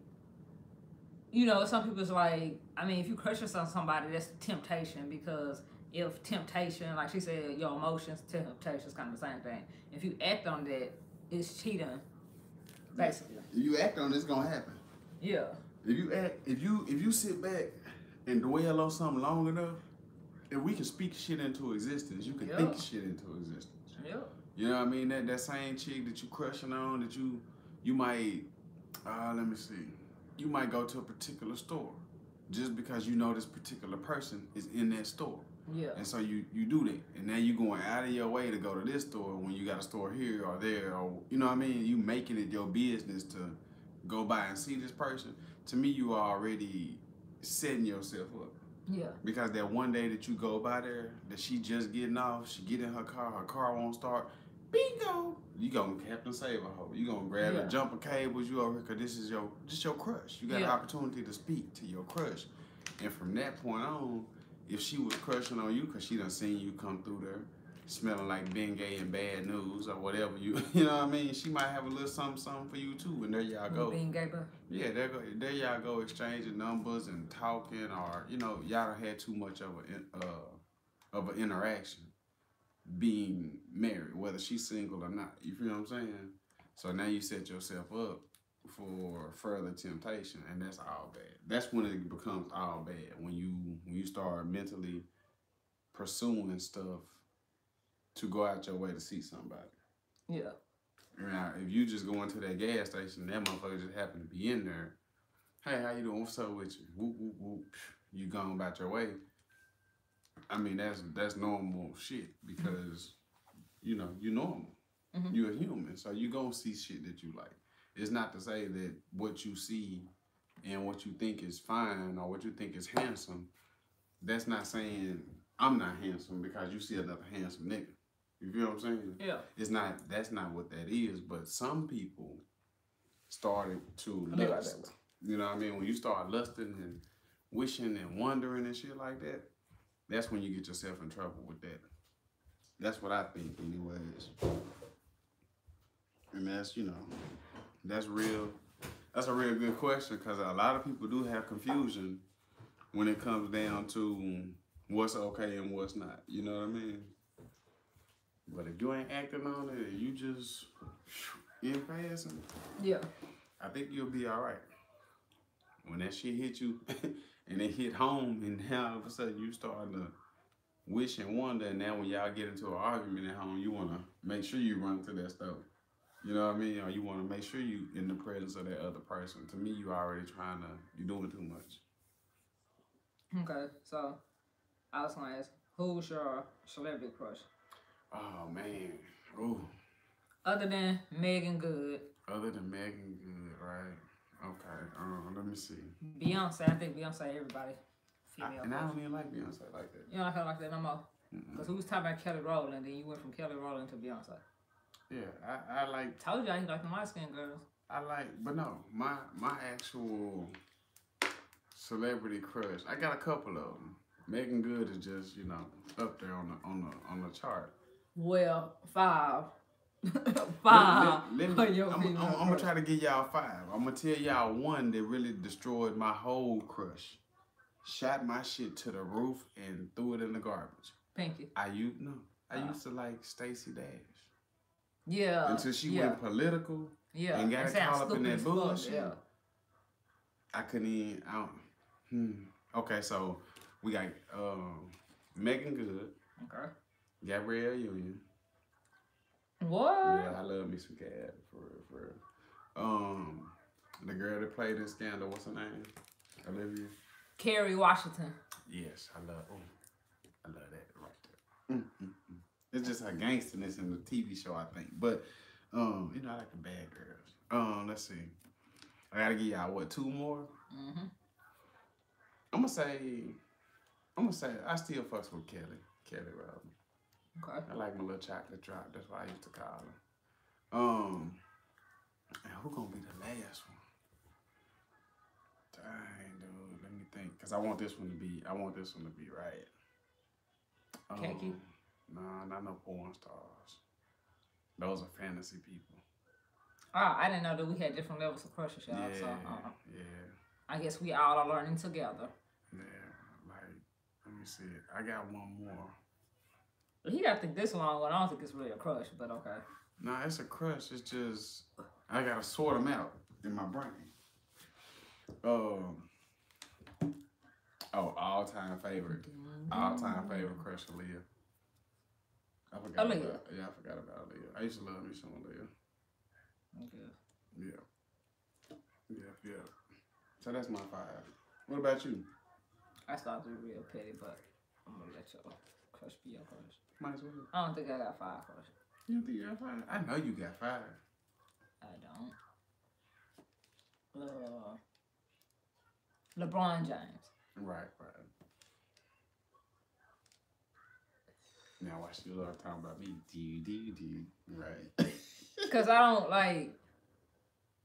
some people's like, I mean, if you crush on somebody, that's temptation, because if temptation, like she said, your emotions, temptation is kind of the same thing. If you act on that, it's cheating, basically. If you act on it, it's gonna happen. Yeah. If you sit back and dwell on something long enough, if we can speak shit into existence, you can think shit into existence. Yeah. You know what I mean? That same chick that you crushing on, that you might, let me see, you might go to a particular store just because you know this particular person is in that store. Yeah. And so you do that. And now you going out of your way to go to this store when you got a store here or there, or, you know what I mean? You making it your business to go by and see this person. To me, you are already setting yourself up. Yeah. Because that one day that you go by there, that she just getting off, she get in her car won't start, bingo! You gonna Captain Save a hoe. You gonna grab the jumper cables, you over here, because this is your crush. You got an opportunity to speak to your crush. And from that point on, if she was crushing on you because she done seen you come through there smelling like Bengay and bad news or whatever, you know what I mean? She might have a little something for you too, and there y'all go. Bengay, bro? Yeah, there y'all go exchanging numbers and talking, or, y'all done had too much of an interaction being married, whether she's single or not. You feel what I'm saying? So now you set yourself up for further temptation, and that's all bad. That's when it becomes all bad, when you start mentally pursuing stuff to go out your way to see somebody. Yeah. Now, if you just go into that gas station, that motherfucker just happen to be in there. Hey, how you doing? What's up with you? Whoop, whoop, whoop. You gone about your way. I mean, that's normal shit because, you know, you're normal. Mm-hmm. You're a human, so you gonna see shit that you like. It's not to say that what you see and what you think is fine or what you think is handsome, that's not saying I'm not handsome because you see another handsome nigga. You feel what I'm saying? Yeah. That's not what that is, but some people started to lust. You know what I mean? When you start lusting and wishing and wondering and shit like that, that's when you get yourself in trouble with that. That's what I think anyways. And that's, you know, that's a real good question because a lot of people do have confusion when it comes down to what's okay and what's not. You know what I mean? But if you ain't acting on it, you just in passing. Yeah. I think you'll be all right. When that shit hit you and it hit home, and now all of a sudden you starting to wish and wonder, and now when y'all get into an argument at home, you want to make sure you run to that stuff. You know what I mean? Or you want to make sure you in the presence of that other person. To me, you already you're doing too much. Okay, so I was going to ask, who's your celebrity crush? Oh, man. Ooh. Other than Megan Good. Other than Megan Good, right? Okay, let me see. Beyonce, I think Beyonce, everybody. And I don't even like Beyonce like that. You don't like that no more? Because we was talking about Kelly Rowland, then you went from Kelly Rowland to Beyonce. Yeah, I like... Told you I like the light-skinned girls. But no, my actual celebrity crush, I got a couple of them. Megan Good is just, you know, up there on the chart. Well, 5. 5. I'm gonna try to give y'all 5. I'm gonna tell y'all one that really destroyed my whole crush. Shot my shit to the roof and threw it in the garbage. Pinky. I used to like Stacey Dash. Yeah. Until she went political. Yeah. And got caught up in that bullshit. Yeah. I couldn't even. Okay, so we got Megan Good. Okay. Gabrielle Union. What? Yeah, I love me some Gab for real. The girl that played in Scandal, what's her name? Olivia. Kerry Washington. Yes, I love that right there. It's just her gangsterness in the TV show, I think. But you know, I like the bad girls. Let's see. I gotta give y'all 2 more. I'm gonna say I still fucks with Kelly Rowland. Okay. I like my little chocolate drop. That's what I used to call her. And who gonna be the last one? Dang, dude. Let me think. Cause I want this one to be right. Khaki? Nah, not no porn stars. Those are fantasy people. Oh, I didn't know that we had different levels of crushes, y'all. Yeah, so, yeah. I guess we all are learning together. Yeah, like, let me see. I got one more. He got to think this long one. I don't think it's really a crush, but okay. Nah, it's a crush. It's just, I gotta sort them out in my brain. All-time favorite. All-time favorite crush, Aaliyah. I forgot about Aaliyah. I used to love me some Aaliyah. Okay. Yeah. So that's my 5. What about you? I started to be real petty, but I'm gonna let your crush be your crush. Might as well. I don't think I got 5 crushes. You don't think you got 5? I know you got 5. I don't. LeBron James. Right. Now watch you love talking about me. Do. Right. Because I don't like...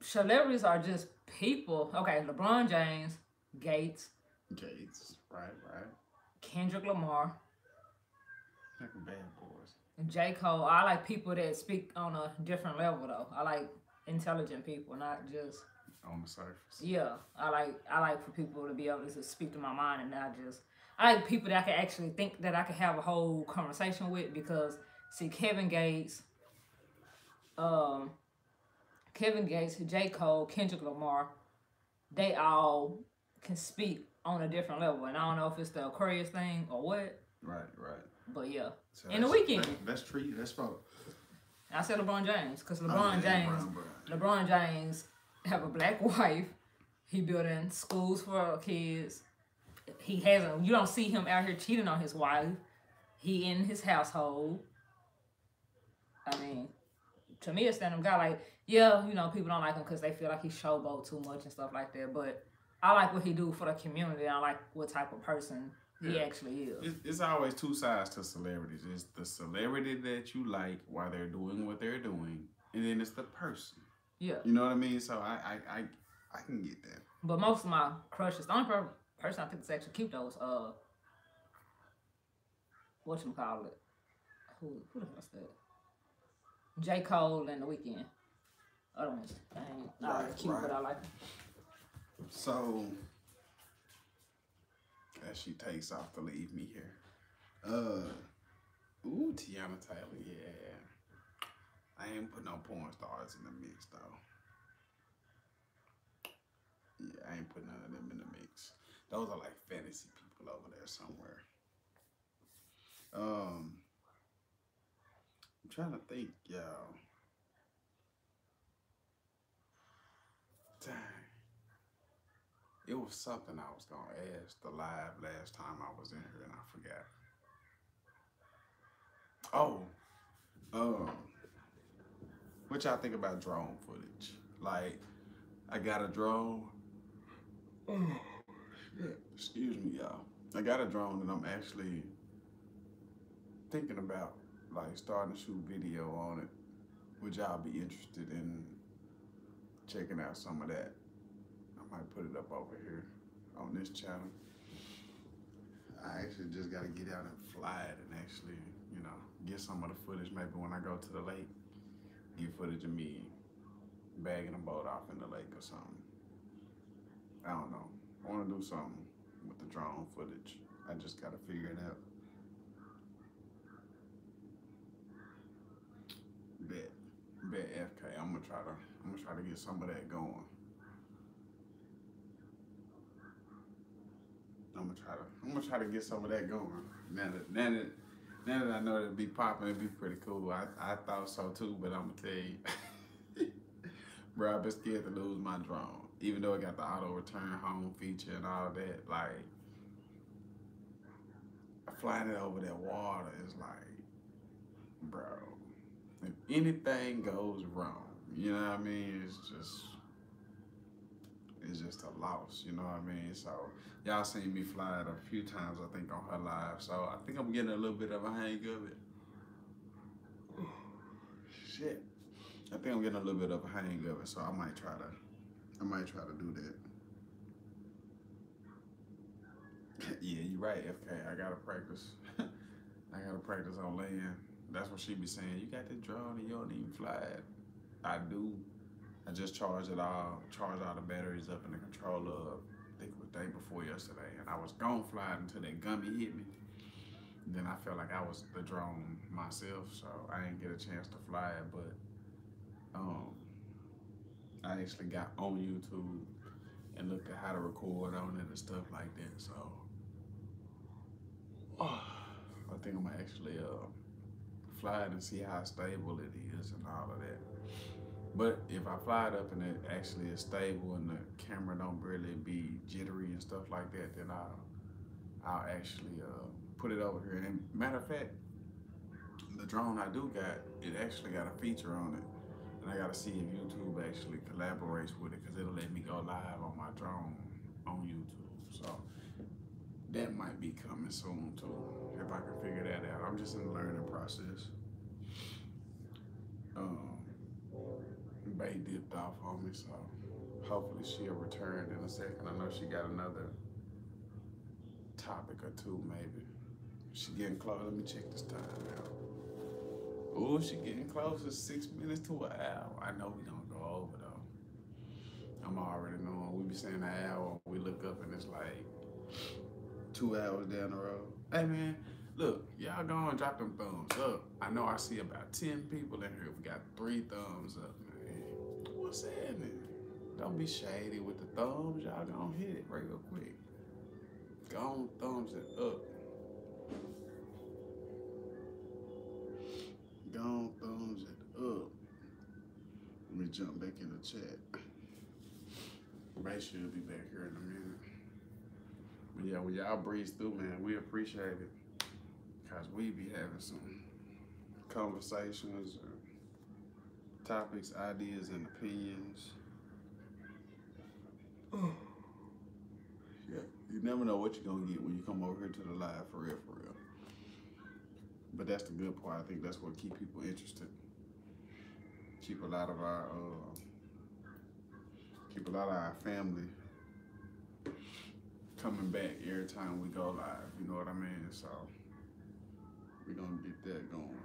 Celebrities are just people. Okay, LeBron James, Gates. Right. Kendrick Lamar. Like bad boys. And J. Cole. I like people that speak on a different level, though. I like intelligent people, not just... on the surface. Yeah, I like for people to be able to speak to my mind and not just... I like people that I can actually think that I can have a whole conversation with because, see, Kevin Gates, Kevin Gates, J. Cole, Kendrick Lamar, they all can speak on a different level. And I don't know if it's the Aquarius thing or what. Right. But yeah. So In the weekend. That's true. That's for. I said LeBron James because LeBron James have a black wife. He building schools for kids. He hasn't. You don't see him out here cheating on his wife. He in his household. I mean, to me, a stand-up guy. Like, yeah, you know, people don't like him because they feel like he showboat too much and stuff like that. But I like what he do for the community. I like what type of person he actually is. It's always two sides to celebrities. It's the celebrity that you like while they're doing what they're doing, and then it's the person. Yeah. You know what I mean? So I can get that. But most of my crushes, the only person I think is actually cute though is whatchamacallit. Who the hell's that? J. Cole and The Weeknd. Other ones, they ain't not really cute, but I like them. So as she takes off to leave me here. Ooh, Tiana Taylor, yeah. I ain't put no porn stars in the mix though. Yeah, I ain't put none of them in the mix. Those are like fantasy people over there somewhere. I'm trying to think, y'all. Dang. It was something I was gonna ask the live last time I was in here and I forgot. What y'all think about drone footage? Like, I got a drone. Oh, shit. Excuse me, y'all. I got a drone and I'm actually thinking about like starting to shoot video on it. Would y'all be interested in checking out some of that? I might put it up over here on this channel. I actually just got to get out and fly it and actually, you know, get some of the footage. Maybe when I go to the lake, get footage of me bagging a boat off in the lake or something. I don't know. I want to do something with the drone footage. I just got to figure it out. Bet FK. I'm gonna try to get some of that going. I'm gonna try to get some of that going. Now that I know it'll be popping, it'll be pretty cool. I thought so too, but I'm gonna tell you, bro, I've been scared to lose my drone. Even though it got the auto return home feature and all that, like flying it over that water is like, bro, if anything goes wrong, you know what I mean? It's just a loss, you know what I mean? So y'all seen me fly it a few times, I think, on her live. So I think I'm getting a little bit of a hang of it. Shit. I think I'm getting a little bit of a hang of it, so I might try to do that. Yeah, you're right, FK. I gotta practice. I gotta practice on land. That's what she be saying. You got the drone and you don't even fly it. I do. I just charged all the batteries up in the controller, I think it was the day before yesterday, and I was gonna fly it until that gummy hit me. And then I felt like I was the drone myself, so I didn't get a chance to fly it, but I actually got on YouTube and looked at how to record on it and stuff like that, so I think I'm gonna actually fly it and see how stable it is and all of that. But if I fly it up and it actually is stable and the camera don't really be jittery and stuff like that, then I'll actually put it over here. And matter of fact, the drone I do got, it actually got a feature on it. And I gotta see if YouTube actually collaborates with it, because it'll let me go live on my drone on YouTube. So that might be coming soon too, if I can figure that out. I'm just in the learning process. Bay dipped off on me, so hopefully she'll return in a second. I know she got another topic or two, maybe. She getting close. Let me check this time out. Oh, she getting close. It's 6 minutes to an hour. I know we gonna go over though. I'm already knowing. We be saying an hour. We look up and it's like 2 hours down the road. Hey man, look, y'all go and drop them thumbs up. I know I see about 10 people in here. We got 3 thumbs up, man. what's happening? Don't be shady with the thumbs. Y'all gonna hit it real quick. Go on, thumbs it up. Go on, thumbs it up. Let me jump back in the chat. Ray should be back here in a minute. But yeah, when y'all breeze through, man, we appreciate it. Cause we be having some conversations, or topics, ideas, and opinions. Yeah, you never know what you're gonna get when you come over here to the live, for real, for real. But that's the good part. I think that's what keep people interested. Keep a lot of our family coming back every time we go live. You know what I mean? So we're gonna get that going.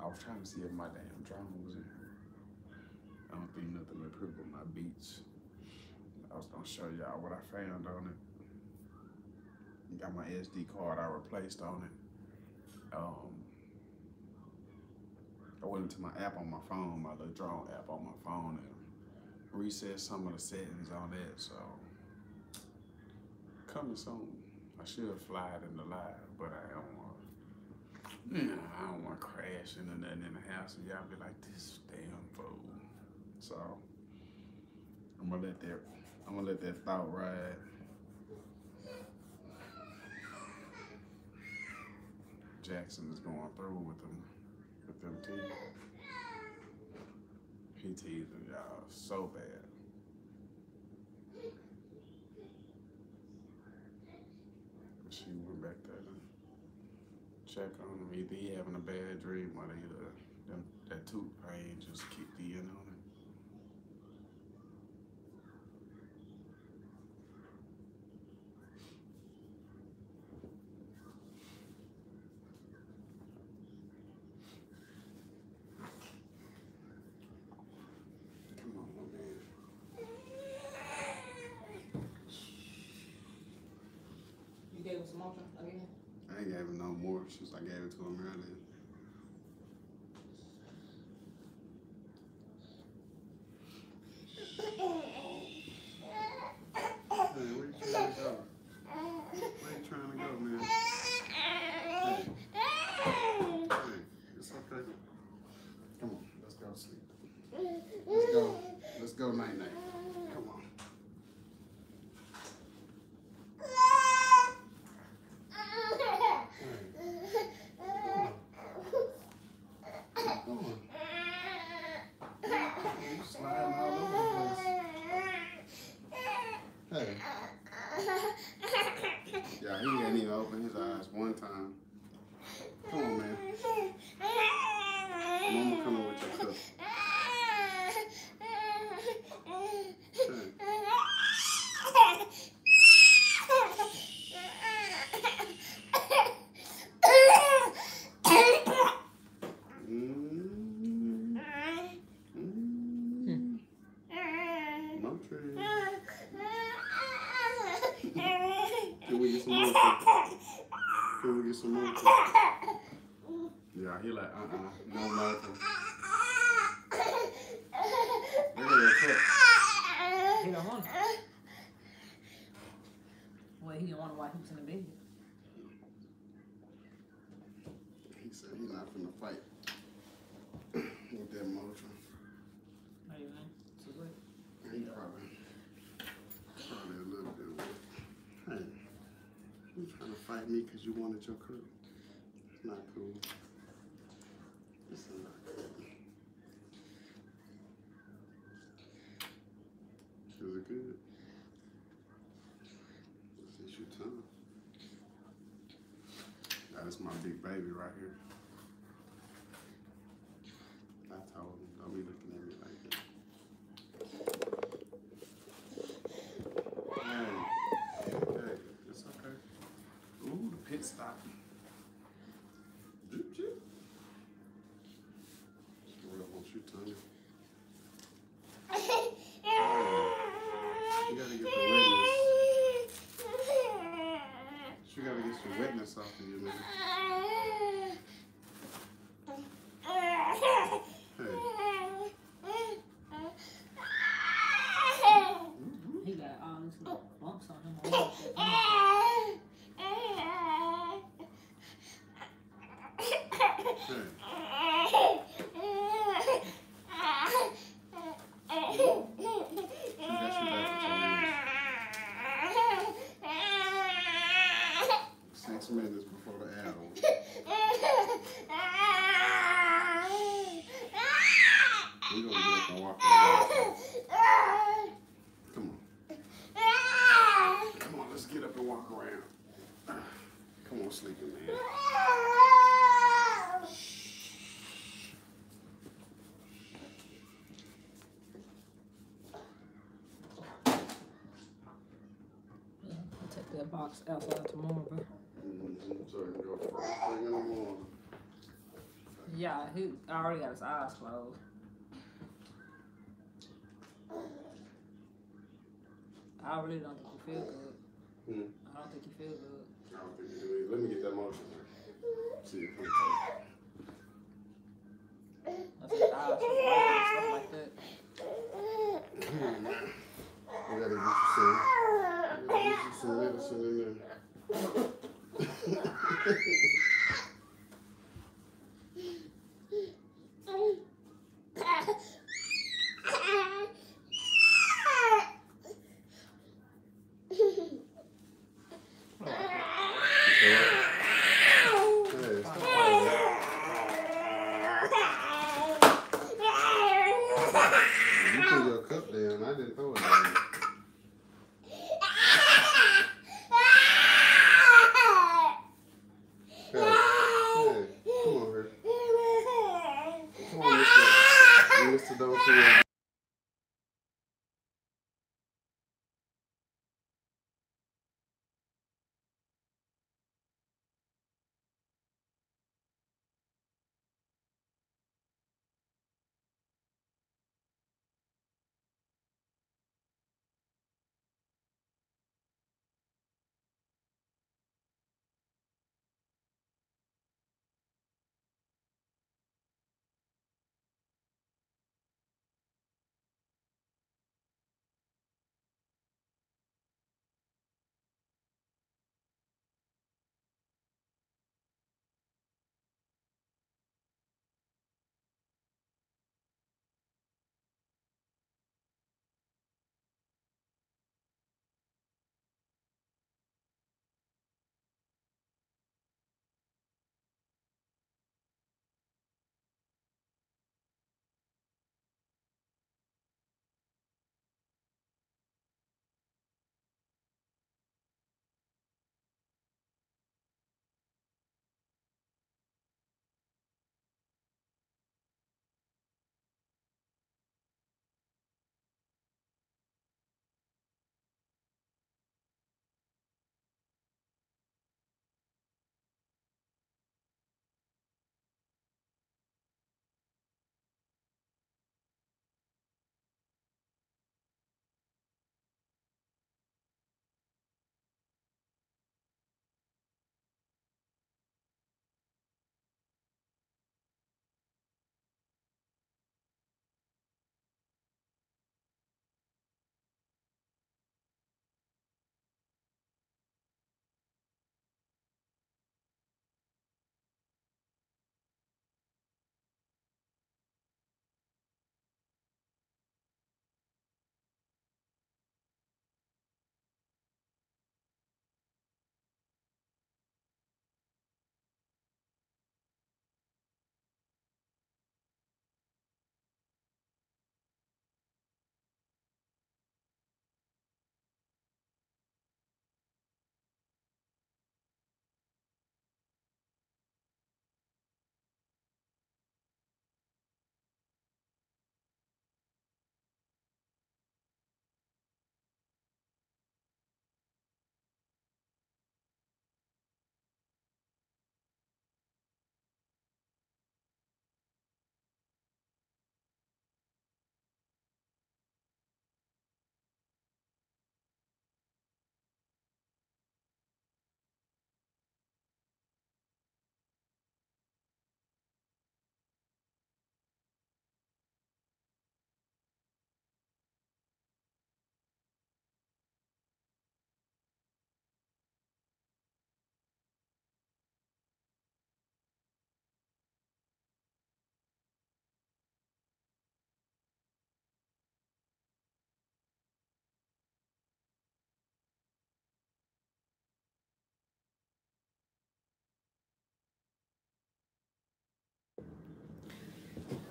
I was trying to see if my damn drone was in here. I don't think nothing looked pretty with my beats. I was gonna show y'all what I found on it. Got my SD card I replaced on it. I went into my app on my phone, my little drone app on my phone, and reset some of the settings on that. So coming soon. I should fly it in the live, but I don't want. I don't want to crash into nothing in the house and y'all be like, this damn fool. So I'm gonna let that thought ride. Jaxon is going through with them teeth. He teasing y'all so bad. She went back there to check on him. Either he having a bad dream or that tooth pain just kicked in on him. You gave him some more again? I ain't gave him no more since I gave it to him earlier. Hey, where you trying to go? Where you trying to go, man? Hey. Hey, it's okay. Come on, let's go sleep. Let's go night night. Come on. Yeah, he didn't even open his eyes one time. Come on, man. Mama coming with your cup. Can we get some more? Can we get some more? Yeah, he like, no nothing. Look at that cup. He don't want it. Well, he didn't want it while he was in the bed. He said he's not finna fight with that motion. How you man? So good. He probably a little bit. Hey, you trying to fight me because you wanted your cup? It's not cool. It's not cool. Is it good? It's your tongue. That's my big baby right here. I told him, don't be looking at me like that. Hey, it's okay. Ooh, the pit stop. Joop, joop. Real wants you tongue. You gotta get the wetness. She gotta get some wetness off of you, man. Hey. Minutes before the hour. We're gonna get up and walk around. Come on. Come on, let's get up and walk around. Come on, sleeping man. I'll take that box outside tomorrow, bro. So I can go first thing in the morning. Yeah, he already got his eyes closed. I really don't think you feel good. I don't think you feel good. I don't think you do either. Let me get that motion. See if I'm I think eyes are red and stuff like that. come on, man. We gotta get you some medicine in there. You put your cup down. I didn't throw it down. Yeah.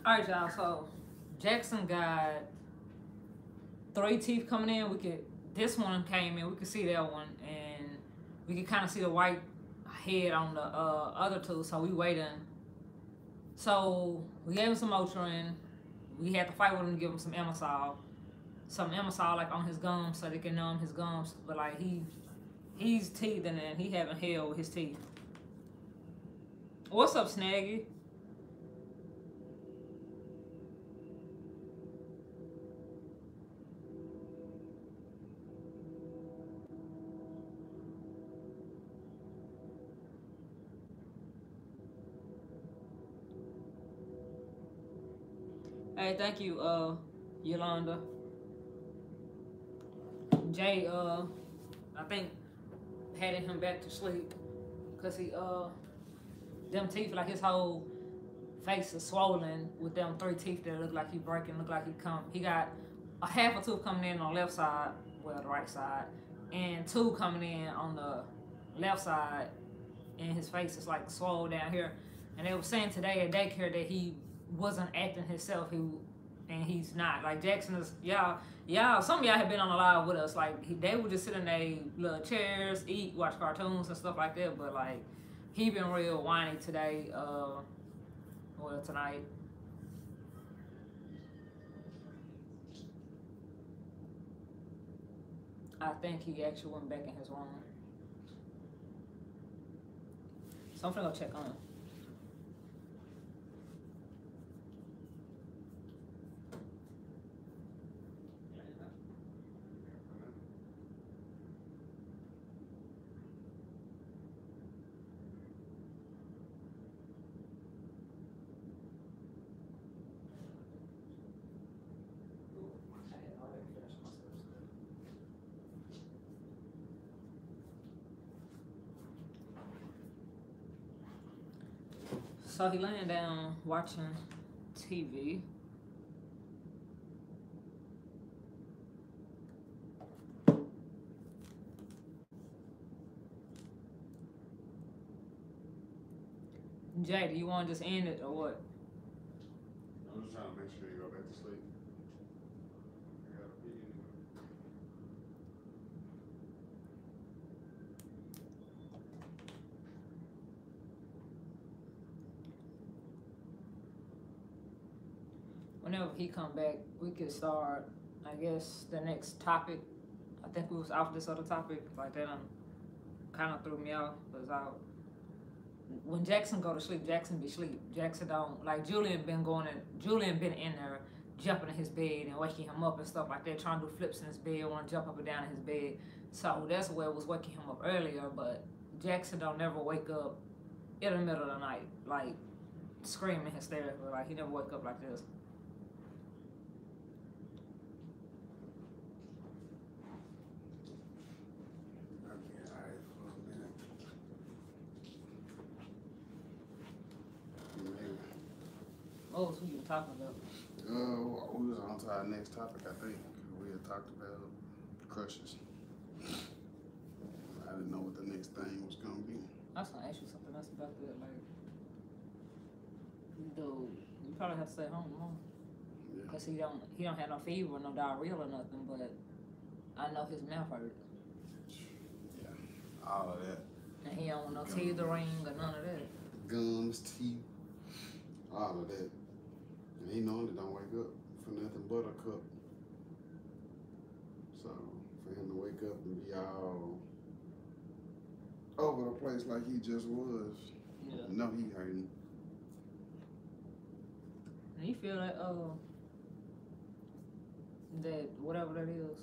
All right, y'all. So Jaxon got 3 teeth coming in. This one came in. We could see that one, and we could kind of see the white head on the other 2. So we waiting. So we gave him some Motrin. We had to fight with him to give him some Emulsol. Some Emulsol like on his gums so they can numb his gums. But like he's teething and he having hell with his teeth. What's up, Snaggy? Hey, thank you, Yolanda. Jay, I think patted him back to sleep because he, them teeth, like his whole face is swollen with them 3 teeth that look like he breaking, look like he got a half a tooth coming in on the left side, well, the right side, and 2 coming in on the left side, and his face is like swole down here. And they were saying today at daycare that he wasn't acting himself, and he's not. Like Jaxon is, y'all, some of y'all have been on the live with us. Like they would just sit in their little chairs, eat, watch cartoons and stuff like that. But like he been real whiny today, well tonight. I think he actually went back in his room. So I'm finna go check on him. So he laying down watching TV. Jay, do you want to just end it or what? I'm just trying to make sure you go back to sleep. I gotta be anyway. Whenever he come back, we could start, I guess, the next topic. I think we was off this other topic. Like that kind of threw me off. Cause when Jaxon go to sleep, Jaxon be sleep. Jaxon don't, like Julian been in there jumping in his bed and waking him up and stuff like that, trying to do flips in his bed, want to jump up and down in his bed. So that's where it was waking him up earlier, but Jaxon don't never wake up in the middle of the night, like screaming hysterically. Like he never wake up like this. What was we talking about? We was on to our next topic, I think. We had talked about crushes. I didn't know what the next thing was gonna be. I was gonna ask you something else about that. Like, dude, you probably have to stay home tomorrow. Yeah. Cause he don't have no fever, no diarrhea or nothing. But I know his mouth hurt. Yeah, all of that. And he don't want no teethering or none of that. Gums, teeth, all of that. And he normally don't wake up for nothing but a cup. So for him to wake up and be all over the place like he just was, Yeah. no, he hurting. And you feel like that whatever that is,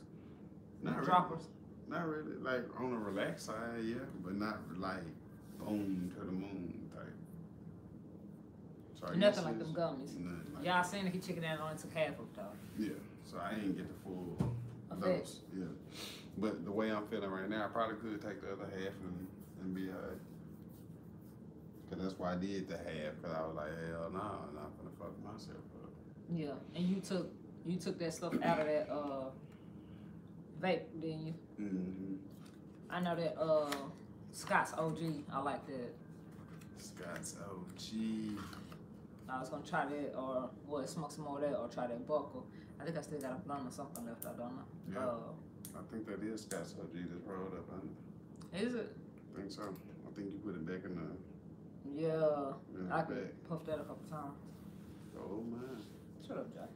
Not droppers. Really, not really. Like on the relaxed side, yeah, but not like boom to the moon type. So I Nothing guess like them gummies. Nothing like Y'all seen that he chicken out only took half of it though. Yeah, so I ain't get the full Effect. dose. Yeah, but the way I'm feeling right now, I probably could take the other half and be alright. Cause that's why I did the half. Cause I was like, hell no, I'm not gonna fuck myself up. Yeah, and you took that stuff out of that vape, didn't you? Mm-hmm. I know that Scott's OG. I like that. Scott's OG. I was gonna try that, or well, smoke some more of that, or try that buckle. I think I still got a blunt or something left. I don't know. Yeah. I think that is Scott so G just rolled up on it. Is it? I think so. I think you put it back in the. Yeah. In I the could bag. puff that a couple times. Oh man. Shut up, Jay.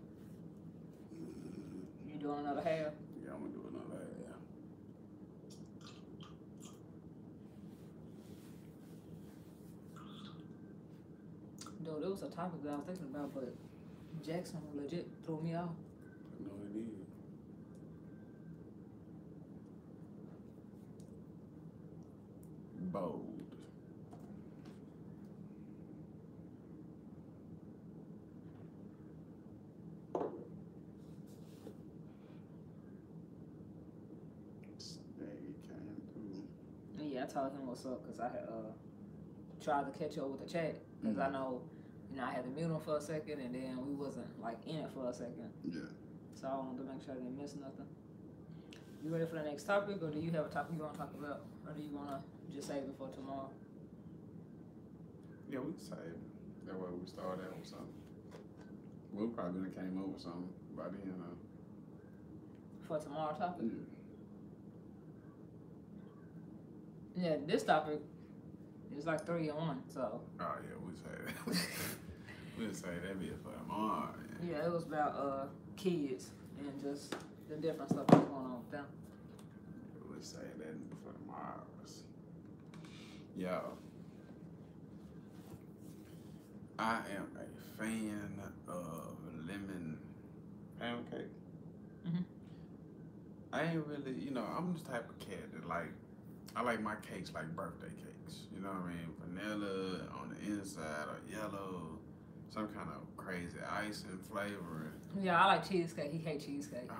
You doing another half? Yeah, I'm gonna do another half. Dude, it was a topic that I was thinking about, but Jaxon legit threw me off. No, it is. Bold. Yeah, I told him what's up because I had tried to catch up with the chat because I know, I had to mute him for a second and then we wasn't like in it for a second. Yeah. So I wanted to make sure I didn't miss nothing. You ready for the next topic, or do you have a topic you want to talk about, or do you want to just save it for tomorrow? Yeah, we can save it. That way we start out with something. We'll probably gonna came up with something by then. For tomorrow's topic? Yeah. Yeah, this topic is like 3 in 1, so. Oh yeah, we say that. We'll say that be for tomorrow. Yeah, it was about kids and just the different stuff that's going on with them. We'll say that for tomorrow. Yo, I am a fan of lemon pound cake. I ain't really, I'm the type of cat that I like my cakes like birthday cakes. You know what I mean? Vanilla on the inside or yellow, some kind of crazy icing flavor. Yeah, I like cheesecake. He hates cheesecake.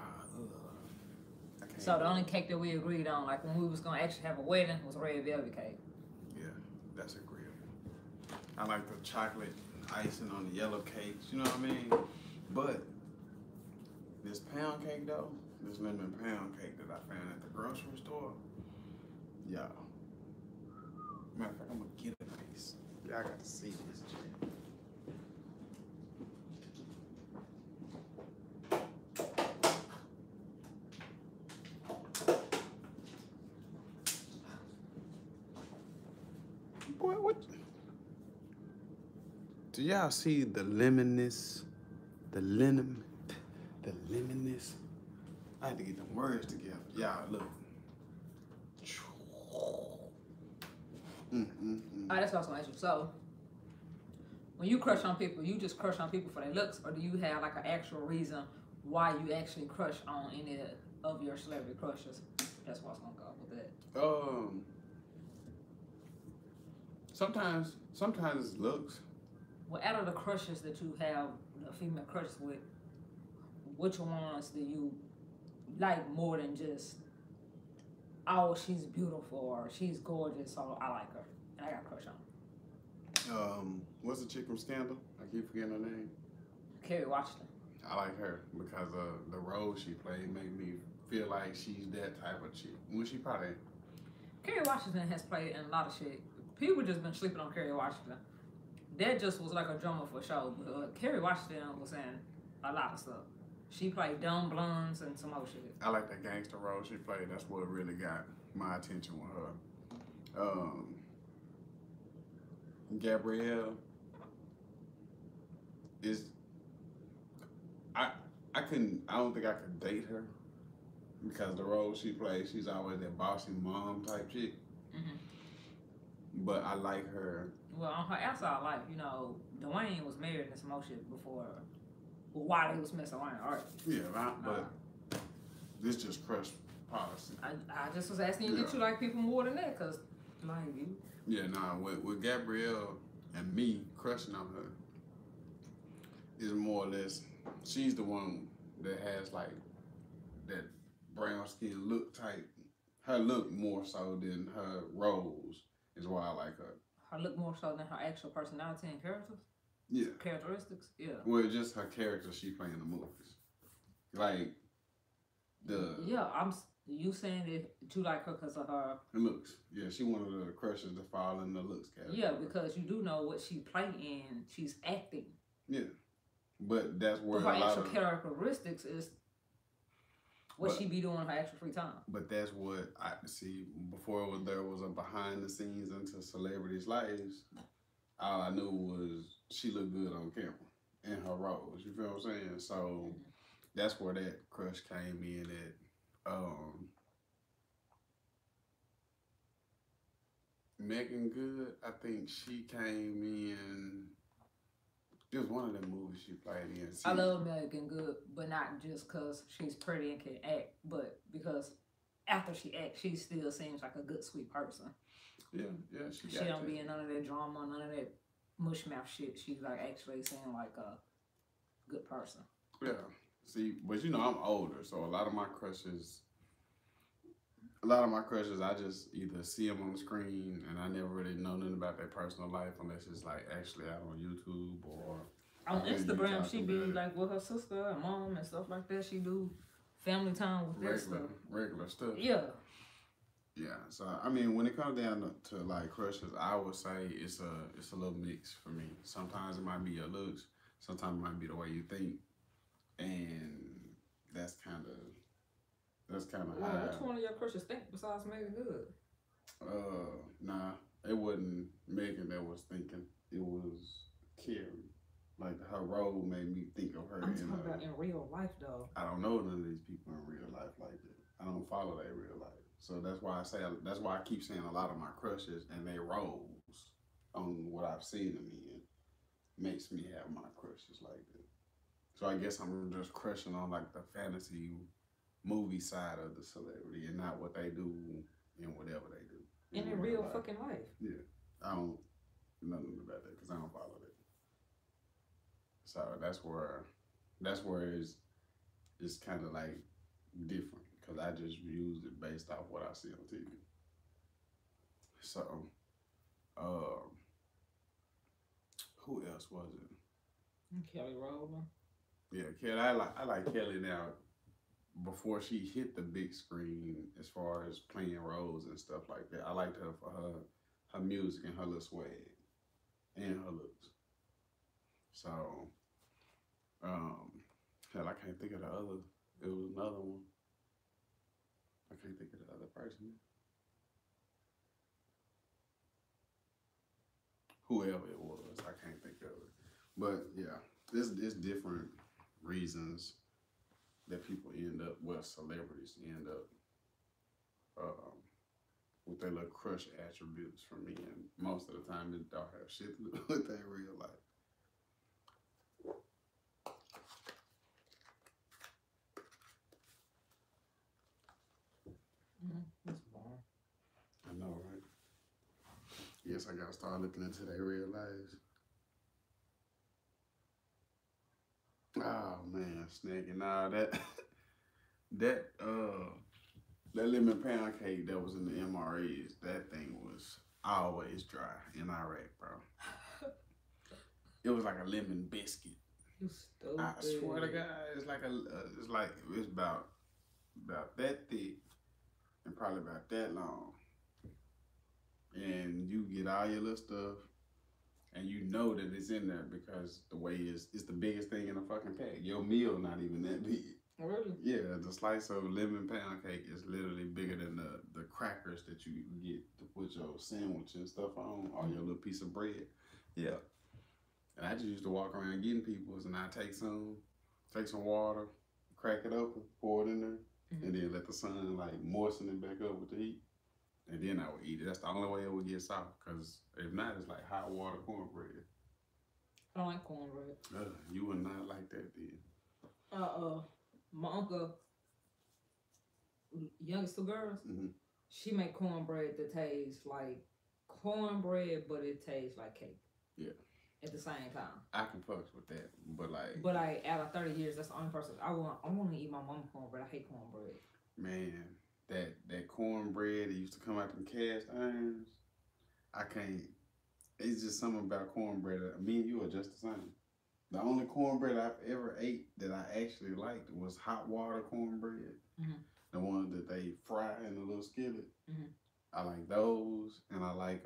So the only cake that we agreed on, like when we was gonna actually have a wedding, was red velvet cake. Yeah, that's agreeable. I like the chocolate icing on the yellow cakes, you know what I mean? But this pound cake though, this lemon pound cake that I found at the grocery store, yeah. Matter of fact, I'm gonna get a piece. Y'all got to see this shit. Boy, what? Do y'all see the lemonness? The lemonness? I had to get them words together. Y'all, look. That's what I was gonna ask you. So, when you crush on people, you just crush on people for their looks, or do you have like an actual reason why you actually crush on any of your celebrity crushes? That's what I was gonna go with that. Sometimes it's looks. Well, out of the crushes that you have, the female crushes with, which ones do you like more than just, oh, she's beautiful or she's gorgeous, so I like her and I got a crush on her? What's the chick from Scandal? I keep forgetting her name. Kerry Washington. I like her because the role she played made me feel like she's that type of chick. When she probably. Kerry Washington has played in a lot of shit. People just been sleeping on Kerry Washington. That just was like a drama for show, but Kerry Washington was in a lot of stuff. She played dumb blondes and some other shit. I like that gangster role she played. That's what really got my attention with her. Gabrielle is. I don't think I could date her because the role she plays, she's always that bossy mom type chick. But I like her. Well, on her outside life, Dwayne was married and some more shit before. While he was messing around, all right. Yeah, but this just crush policy. I just was asking you, did you like people more than that? Because, like you. Yeah, nah, with Gabrielle and me crushing on her is more or less, she's the one that has like that brown skin look type. Her look more so than her roles is why I like her. Her look more so than her actual personality and characters? Yeah. Characteristics? Yeah. Well, just her character she play in the movies. Like, Yeah, you saying that you like her because of her looks. Yeah, she one of the crushes to fall in the looks category. Yeah, because you do know what she played in. She's acting. Yeah, but that's where But her a lot actual of characteristics is what she be doing in her actual free time. But that's what I see. Before there was a behind the scenes into celebrities' lives, all I knew was she looked good on camera in her roles. You feel what I'm saying? So that's where that crush came in at. Megan Good, I think she came in. It was one of them movies she played in. I love Megan Good, but not just because she's pretty and can act, but because after she acts, she still seems like a good, sweet person. Yeah, she don't be in none of that drama, none of that mush mouth shit. She's like actually seem like a good person. Yeah. See, but you know I'm older, so a lot of my crushes, I just either see them on the screen and I never really know nothing about their personal life unless it's like actually out on YouTube or on Instagram. She be like with her sister and mom and stuff like that. She do family time with that stuff. Regular stuff. Yeah. Yeah. So I mean, when it comes down to like crushes, I would say it's a little mix for me. Sometimes it might be your looks. Sometimes it might be the way you think, and that's kind of. High. Which one of your crushes think besides Megan Good? Nah, it wasn't Megan that was thinking. It was Carrie. Like her role made me think of her. I'm talking about in real life though. I don't know none of these people in real life like that. I don't follow their real life, so that's why I keep saying a lot of my crushes and their roles on what I've seen them in makes me have my crushes like that. So I guess I'm just crushing on like the fantasy movie side of the celebrity and not what they do and whatever they do. In real fucking life. Yeah. I don't know nothing about that because I don't follow that. So that's where it's kind of like different because I just used it based off what I see on TV. So, who else was it? Kelly Rowland. Yeah, Kelly. I like Kelly now. Before she hit the big screen, as far as playing roles and stuff like that, I liked her for her music and her little swag and her looks. So, hell, I can't think of the other. It was another one. I can't think of the other person. Whoever it was, I can't think of it. But yeah, there's different reasons that people end up, celebrities end up with their little crush attributes for me, and most of the time it don't have shit to do with their real life. That's boring. I know, right? Yes, I gotta start looking into their real lives. Oh man, snaking. Nah, that lemon pound cake that was in the MREs, that thing was always dry in Iraq, bro. It was like a lemon biscuit. You stupid. I swear to God, it's about that thick and probably about that long. And you get all your little stuff, and you know that it's in there because the way it's the biggest thing in a fucking pack. Your meal not even that big. Really? Yeah, the slice of lemon pound cake is literally bigger than the crackers that you get to put your sandwich and stuff on, or your little piece of bread. Yeah. And I just used to walk around getting people's, and I take some water, crack it open, pour it in there, and then let the sun like moisten it back up with the heat. And then I would eat it. That's the only way it would get soft. Because if not, it's like hot water cornbread. I don't like cornbread. You would not like that then. My uncle, youngest two girls, she make cornbread that tastes like cornbread, but it tastes like cake. Yeah. At the same time. I can fuck with that, but out of 30 years, that's the only person I want to eat my mama cornbread. I hate cornbread. Man, that cornbread that used to come out in cast irons, I can't. It's just something about cornbread. Me and you are just the same. The only cornbread I've ever ate that I actually liked was hot water cornbread. The one that they fry in a little skillet. I like those, and I like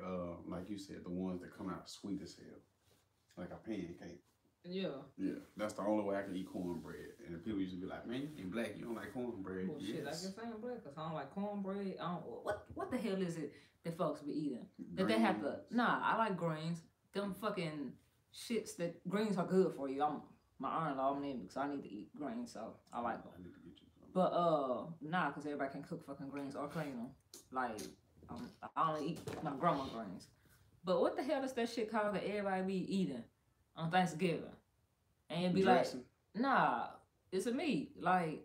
you said, the ones that come out sweet as hell, like a pancake. Yeah. Yeah, that's the only way I can eat cornbread. And people used to be like, man, you ain't black, you don't like cornbread. Well, shit, I guess I ain't black because I don't like cornbread. I don't, what the hell is it that folks be eating? That they have to, nah, I like greens. Them fucking shits that greens are good for you. My iron-in-law, I'm in because I need to eat greens, so I like them. I need to get you some. But, nah, because everybody can cook fucking greens or clean them. Like, I only eat my grandma greens. But what the hell is that shit called that everybody be eating on Thanksgiving? And it'd be Dressing? like, nah, it's a meat. Like,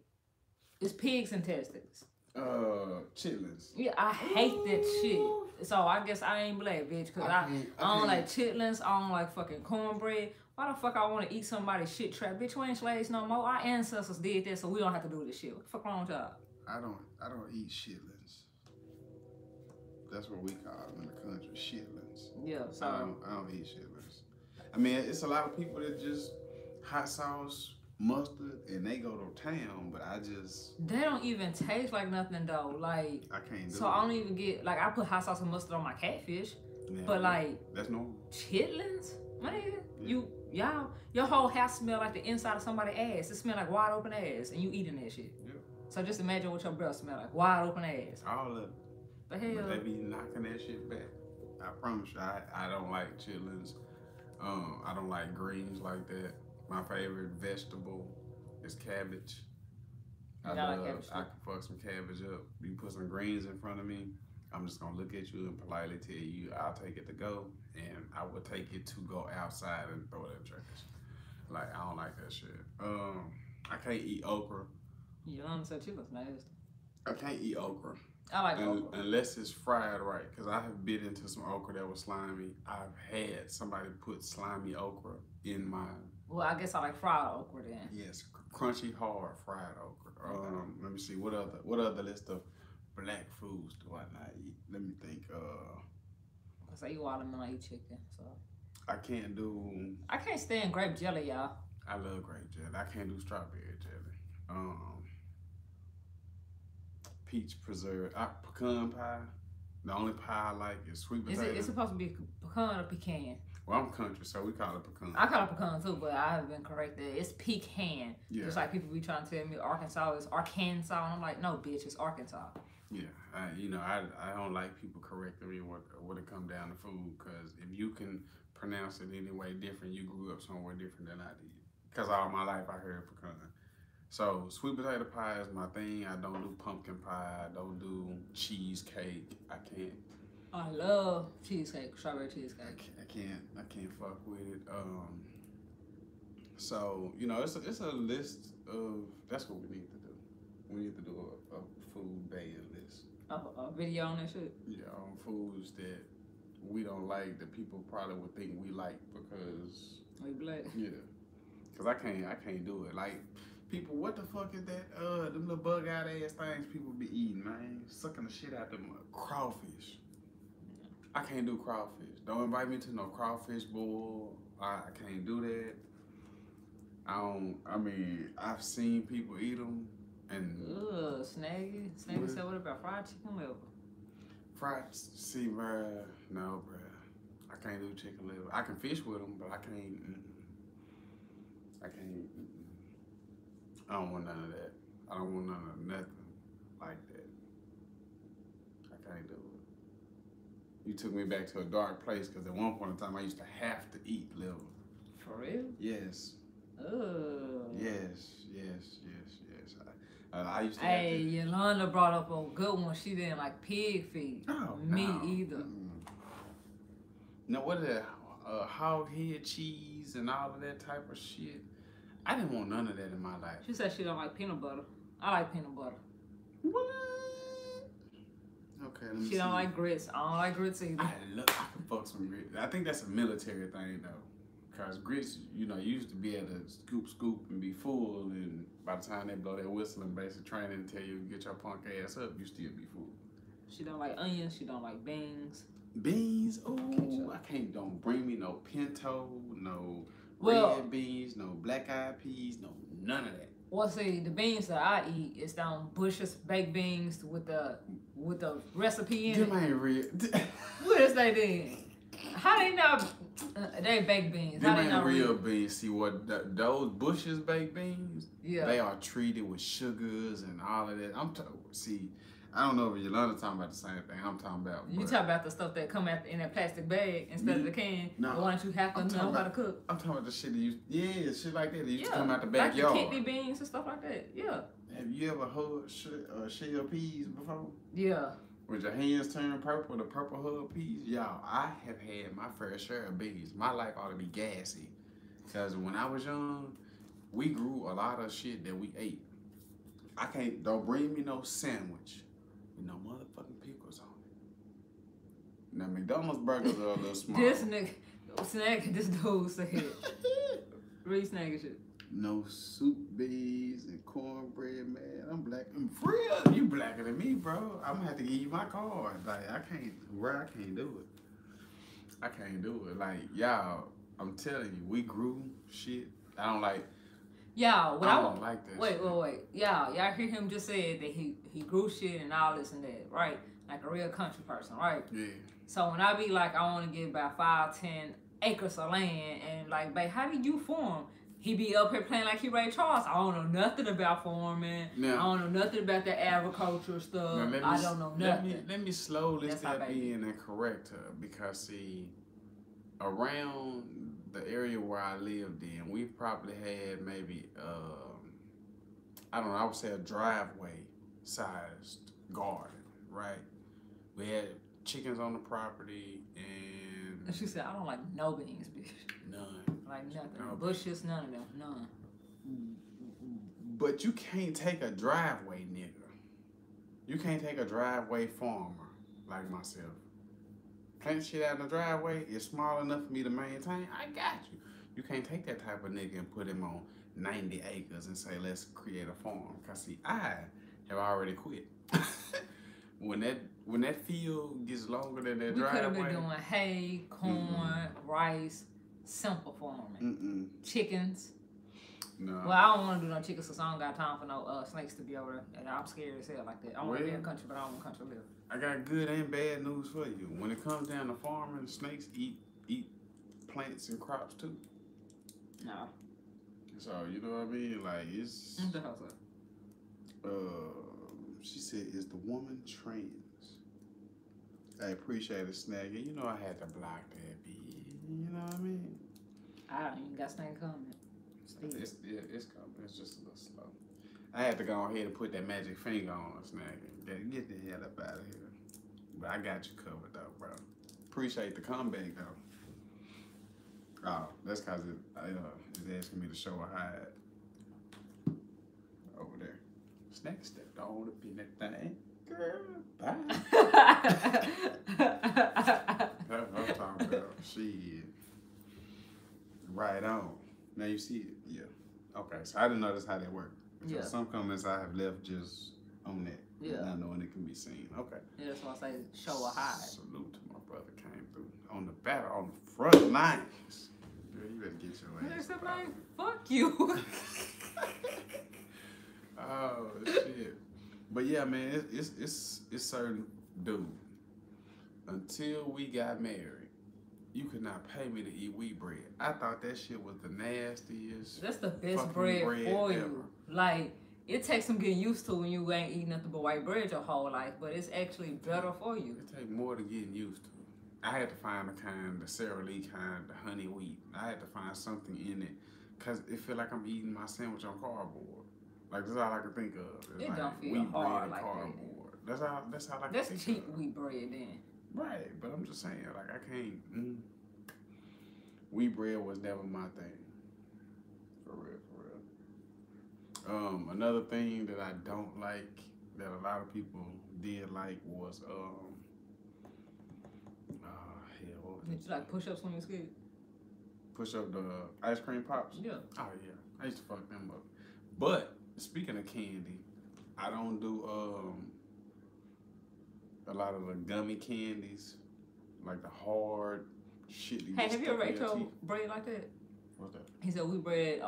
it's pig's intestines. Chitlins. Yeah, I hate that shit. So I guess I ain't black, bitch, because I don't like chitlins. I don't like fucking cornbread. Why the fuck I want to eat somebody's shit trap? Bitch, we ain't slaves no more. Our ancestors did that, so we don't have to do this shit. What the fuck wrong with y'all? I don't eat shitlins. That's what we call them in the country, shitlins. Yeah, so I don't eat shitlins. I mean, it's a lot of people that just hot sauce, mustard, and they go to town, but I just... They don't even taste like nothing, though. Like, I can't do so it. I don't even get... Like, I put hot sauce and mustard on my catfish, Yeah, but, like... That's normal. Chitlins? Man, Yeah. your whole house smell like the inside of somebody's ass. It smell like wide open ass, and you eating that shit. Yeah. So just imagine what your breath smell like. Wide open ass. All of it. The hell? But they be knocking that shit back. I promise you, I don't like chitlins. I don't like greens like that. My favorite vegetable is cabbage. I like cabbage too. I can fuck some cabbage up. You put some greens in front of me, I'm just gonna look at you and politely tell you I'll take it to go, and I will take it to go outside and throw it in the trash. Like, I don't like that shit. I can't eat okra. You don't say chitlins nasty. I can't eat okra. I like okra. Unless it's fried right, because I have bit into some okra that was slimy. I've had somebody put slimy okra in mine. Well, I guess I like fried okra then. Yes, crunchy, hard fried okra. Let me see, what other list of black foods do I not eat? Let me think. Cause I eat watermelon, I eat chicken, so. I can't stand grape jelly, y'all. I love grape jelly. I can't do strawberry jelly. Peach preserve, pecan pie. The only pie I like is sweet potato. It's supposed to be pecan or pecan? Well, I'm country, so we call it pecan. I call it pecan too, but I have been corrected. It's pecan. Yeah. Just like people be trying to tell me Arkansas is Arkansas, and I'm like, no, bitch, it's Arkansas. Yeah, I don't like people correcting me when it come down to food, because if you can pronounce it any way different, you grew up somewhere different than I did. Because all my life I heard pecan. So sweet potato pie is my thing. I don't do pumpkin pie. I don't do cheesecake. I can't. I love cheesecake, strawberry cheesecake. I can't fuck with it. So it's a list of, that's what we need to do. We need to do a food ban list. A video on that shit? Yeah, on foods that we don't like that people probably would think we like because we black. Yeah, because I can't do it. Like, people, what the fuck is that? Them little bug out ass things people be eating, man. Sucking the shit out them crawfish. I can't do crawfish. Don't invite me to no crawfish boil. I can't do that. I've seen people eat them and. Ugh, Snaggy. Snaggy said, what about fried chicken liver? See, bruh, no, bruh. I can't do chicken liver. I can fish with them, but I can't. I don't want none of that. I don't want none of nothing like that. I can't do it. You took me back to a dark place, because at one point in time I used to have to eat liver. For real? Yes. Ugh. Yes. I used to. Hey, Yolanda brought up a good one. She didn't like pig feet. Oh, me no. either. No, what is that? Hog head cheese and all of that type of shit. I didn't want none of that in my life. She said she don't like peanut butter. I like peanut butter. What? Okay, let me see. She don't like grits. I don't like grits either. I can fuck some grits. I think that's a military thing though. Cause grits, you used to be able to scoop and be full, and by the time they blow that whistle and basic training and tell you to get your punk ass up, you still be full. She don't like onions. She don't like beans. Beans? Oh, I can't. Don't bring me no pinto, no red beans, no black eyed peas, no none of that. Well, see, the beans that I eat is down Bush's baked beans with the recipe in it. Them ain't real. What is they then? How they not? They baked beans. Them How they ain't not real beans. See what those Bush's baked beans? Yeah. They are treated with sugars and all of that. See, I don't know if Yolanda talking about the same thing I'm talking about. You talk about the stuff that come out in that plastic bag instead of the can. No, the one that you have to know how to cook. I'm talking about the shit that shit like that. That used to come out the backyard. Like the kidney beans and stuff like that. Yeah. Have you ever heard shell peas before? Yeah. With your hands turn purple, the purple hub peas? Y'all, I have had my fair share of beans. My life ought to be gassy. Because when I was young, we grew a lot of shit that we ate. Don't bring me no sandwich with no motherfucking pickles on it. Now, McDonald's burgers are a little small. This dude said, read snagging shit. No soup beans and cornbread, man. I'm black. For real, you blacker than me, bro. I'm gonna have to give you my card. Like, I can't do it. I can't do it. Like, y'all, I'm telling you, we grew shit. I don't like. Y'all, I don't like that. Wait. Y'all hear him just say that he grew shit and all this and that, right? Like a real country person, right? Yeah. So when I be like, I want to get about 5-10 acres of land, and like, babe, how did you farm? He be up here playing like he Ray Charles. I don't know nothing about farming. Now, I don't know nothing about the agriculture stuff. I don't know nothing. Let me slowly That's step in and correct her, because see, around the area where I lived in, we probably had maybe I don't know, I would say a driveway sized garden, right? We had chickens on the property and she said, I don't like no beans, bitch. None. Like nothing. No Bushes, none of them. None. But you can't take a driveway nigga. You can't take a driveway farmer like myself. Plant shit out in the driveway is small enough for me to maintain. I got you. You can't take that type of nigga and put him on 90 acres and say, let's create a farm. Cause see, I have already quit. When that field gets longer than that driveway. We could have been doing hay, corn, rice, simple farming. Chickens. No. Well, I don't want to do no chickens because I don't got time for no snakes to be over there. And I'm scared as hell like that. I want to be in the country, but I don't want country live. I got good and bad news for you. When it comes down to farming, snakes eat plants and crops too. No. So, you know what I mean? Like, it's... What the hell's that? She said, is the woman trans? I appreciate it, Snaggy. You know I had to block that bitch. You know what I mean? I don't even got nothing coming. It's coming. It's just a little slow. I had to go ahead and put that magic finger on Snaggy. Get the hell up out of here. But I got you covered, though, bro. Appreciate the comeback, though. Oh, that's because it's asking me to show a hide. Over there. Snaggy stepped on up in that thing. Girl, bye. That's what I'm talking about. Shit. Right on. Now you see it? Yeah. Okay, so I didn't notice how that worked. So some comments I have left just on that. Yeah. Not knowing it can be seen. Okay. Yeah, that's why I say show a hide. Salute to my brother came through. On the front lines. Girl, you better get your ass. Like, fuck you. Oh shit. But yeah, man, it's certain dude. Until we got married, you could not pay me to eat wheat bread. I thought that shit was the nastiest. That's the best bread for ever. you. Like, it takes some getting used to when you ain't eating nothing but white bread your whole life, but it's actually better for you. It takes more than getting used to. I had to find the Sara Lee kind, the honey wheat. I had to find something in it, cause it feel like I'm eating my sandwich on cardboard. Like, that's all I can think of. It like don't feel wheat hard bread like cardboard. That's all I can think of. That's cheap wheat bread then. Right, but I'm just saying, like, I can't. Wheat bread was never my thing. For real. Another thing that I don't like, that a lot of people did like, was, Did you like push-ups when you was kid? Push up the ice cream pops? Yeah. Oh, yeah. I used to fuck them up. But, speaking of candy, I don't do, a lot of the gummy candies, like the hard shit. Hey, have you ever ate your bread like that? What's that? He said wheat bread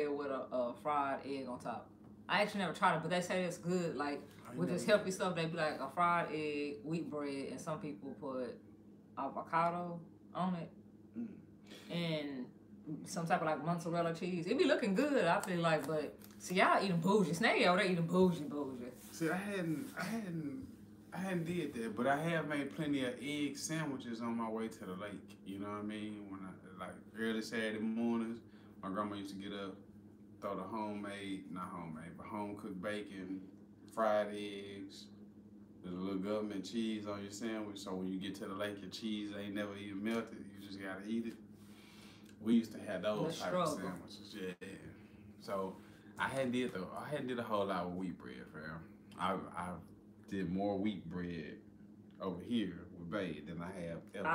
with a fried egg on top. I actually never tried it, but they say it's good. Like with this healthy stuff, they be like a fried egg, wheat bread, and some people put avocado on it. and some type of like mozzarella cheese. It be looking good, I feel like, but see, y'all eating bougie. Snaggy over there eating bougie. See, I hadn't did that, but I have made plenty of egg sandwiches on my way to the lake. You know what I mean? When I like early Saturday mornings, my grandma used to get up, throw the home cooked bacon, fried eggs, there's a little government cheese on your sandwich. So when you get to the lake, your cheese ain't never even melted. You just gotta eat it. We used to have those type of sandwiches, yeah. So I hadn't did a whole lot with wheat bread, fam. I did more wheat bread over here with Babe than I have ever.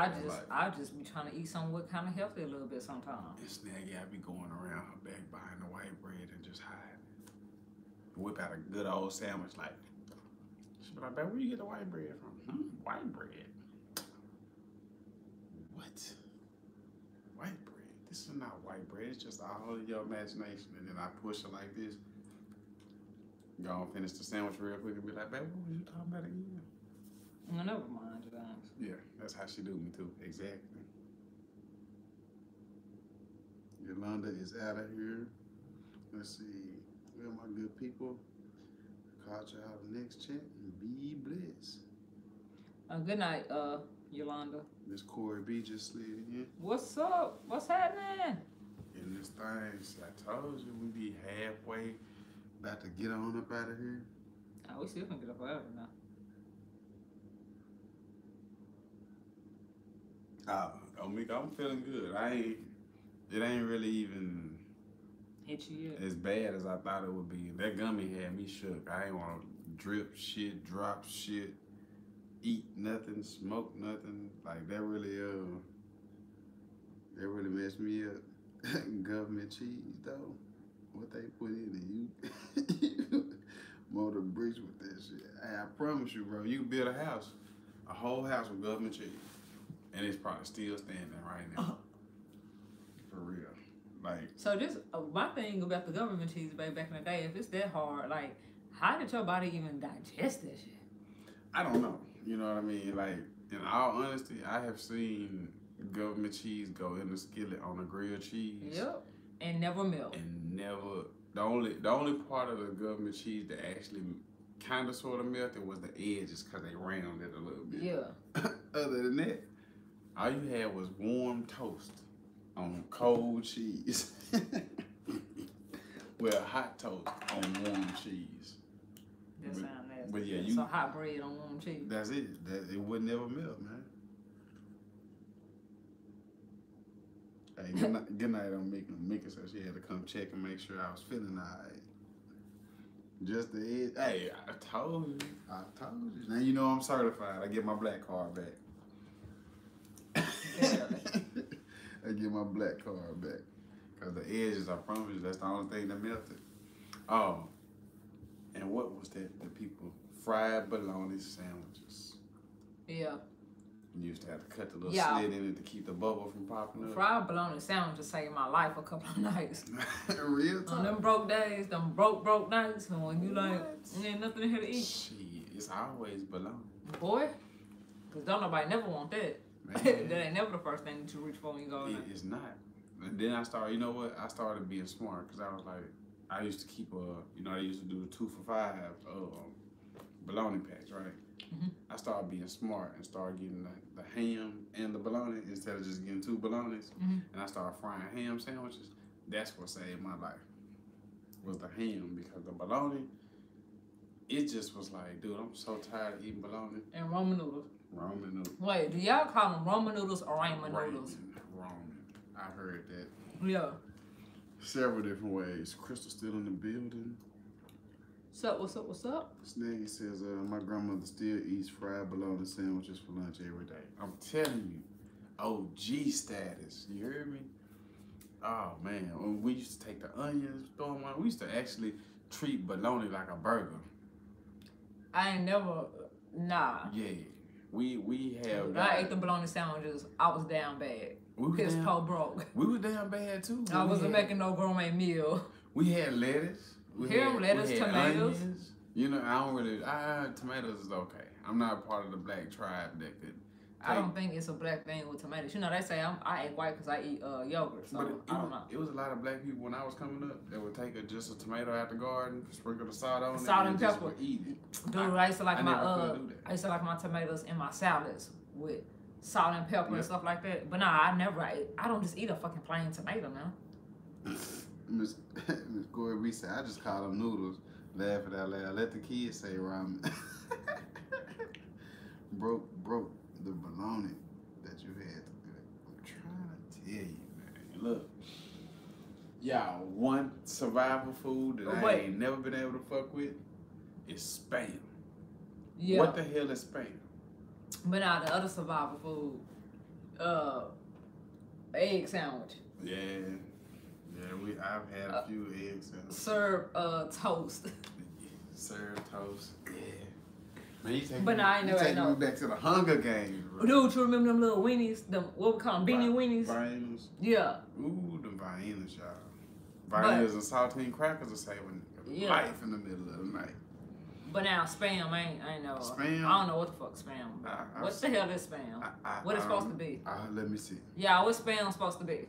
I just be trying to eat something kind of healthy a little bit sometimes. And Snaggy, I be going around her back buying the white bread and just hiding. Whip out a good old sandwich like. She be like, "Babe, where you get the white bread from?" White bread. What? White bread? This is not white bread. It's just all of your imagination. And then I push it like this. Go and finish the sandwich real quick and be like, "Babe, what was you talking about again?" No, never mind, James. Yeah, that's how she do me too. Exactly. Yolanda is out of here. Let's see. Where are my good people? Catch y'all the next chat and be blessed. Good night, Yolanda. Miss Corey B just slid in. What's up? What's happening? In this thing, see, I told you we be halfway about to get on up out of here. Oh, we still can get up forever now. I'm feeling good. It ain't really even hit you yet. As bad as I thought it would be. That gummy had me shook. I ain't want to drip shit, drop shit, eat nothing, smoke nothing. Like that really messed me up. Government cheese though, what they put in it, you motor bricks with that shit. Hey, I promise you, bro, you build a whole house with government cheese, and it's probably still standing right now. For real. Like, so this my thing about the government cheese, baby, back in the day, if it's that hard, like, how did your body even digest that shit? I don't know. You know what I mean? Like, in all honesty, I have seen government cheese go in the skillet on a grilled cheese. Yep. And never melt. And never. The only part of the government cheese that actually kind of sort of melted was the edges because they rounded a little bit. Yeah. Other than that, all you had was warm toast on cold cheese. Well, hot toast on warm cheese. That sounds nasty. But yeah, so hot bread on warm cheese. That's it. It would never melt, man. Hey, good night on Mika, so she had to come check and make sure I was feeling all right. Just the edge. Hey, I told you. Now you know I'm certified. I get my black card back. I get my black card back. Because the edges, I promise you, that's the only thing that melted. Oh, and what was that? The people, fried bologna sandwiches. Yeah. You used to have to cut the little slit in it to keep the bubble from popping up. Fried bologna sandwiches saved my life a couple of nights. Real time. On them broke days, them broke nights, and when you like, ain't nothing in here to eat. Shit, it's always bologna. Boy, because don't nobody never want that. That ain't never the first thing that you reach for when you go in there. It's not. And then I started, you know what? I started being smart because I was like, I used to keep I used to do the 2 for $5 bologna packs, right? Mm-hmm. I started being smart and started getting the ham and the bologna instead of just getting 2 bolognas. Mm-hmm. And I started frying ham sandwiches. That's what saved my life, was the ham, because the bologna, it just was like, dude, I'm so tired of eating bologna. And ramen noodles. Ramen noodles. Wait, do y'all call them ramen noodles or ramen noodles? Ramen. I heard that. Yeah. Several different ways. Crystal still in the building. What's up? Snaggy says, my grandmother still eats fried bologna sandwiches for lunch every day. I'm telling you, OG status. You hear me? Oh, man. When we used to take the onions, throw them on, we used to actually treat bologna like a burger. I ain't never, nah. Yeah. We have. When I ate the bologna sandwiches, I was down bad. Piss po broke. We were down bad, too. I wasn't making no gourmet meal. We had lettuce. Lettuce, tomatoes. Onions. You know, tomatoes is okay. I'm not a part of the black tribe that could I don't think it's a black thing with tomatoes. You know, they say I eat white because I eat yogurt, so I don't know. It was a lot of black people when I was coming up that would take just a tomato out the garden, sprinkle the salt on it, salt and pepper. Eat it. Dude, I used to like I used to like my tomatoes in my salads with salt and pepper and stuff like that. But nah, I don't just eat a fucking plain tomato now. Miss Corey, we said I just call them noodles. Laughing out loud. Let the kids say ramen. broke the bologna that you had to do. I'm trying to tell you, man. Look, y'all, one survival food that I ain't never been able to fuck with is Spam. Yeah. What the hell is Spam? But now the other survival food, egg sandwich. Yeah. Yeah, I've had a few eggs. Serve toast. Serve toast. Yeah. Man, you take me back to the Hunger Games, bro. Dude, you remember them little weenies? Them what we call them, beanie weenies? Viennas. Yeah. Ooh, them Viennas, y'all. Viennas and saltine crackers are saving life in the middle of the night. But now Spam, I ain't know. Spam? I don't know what the fuck Spam. What the hell is Spam? What it's supposed to be? Let me see. Yeah, what's Spam supposed to be?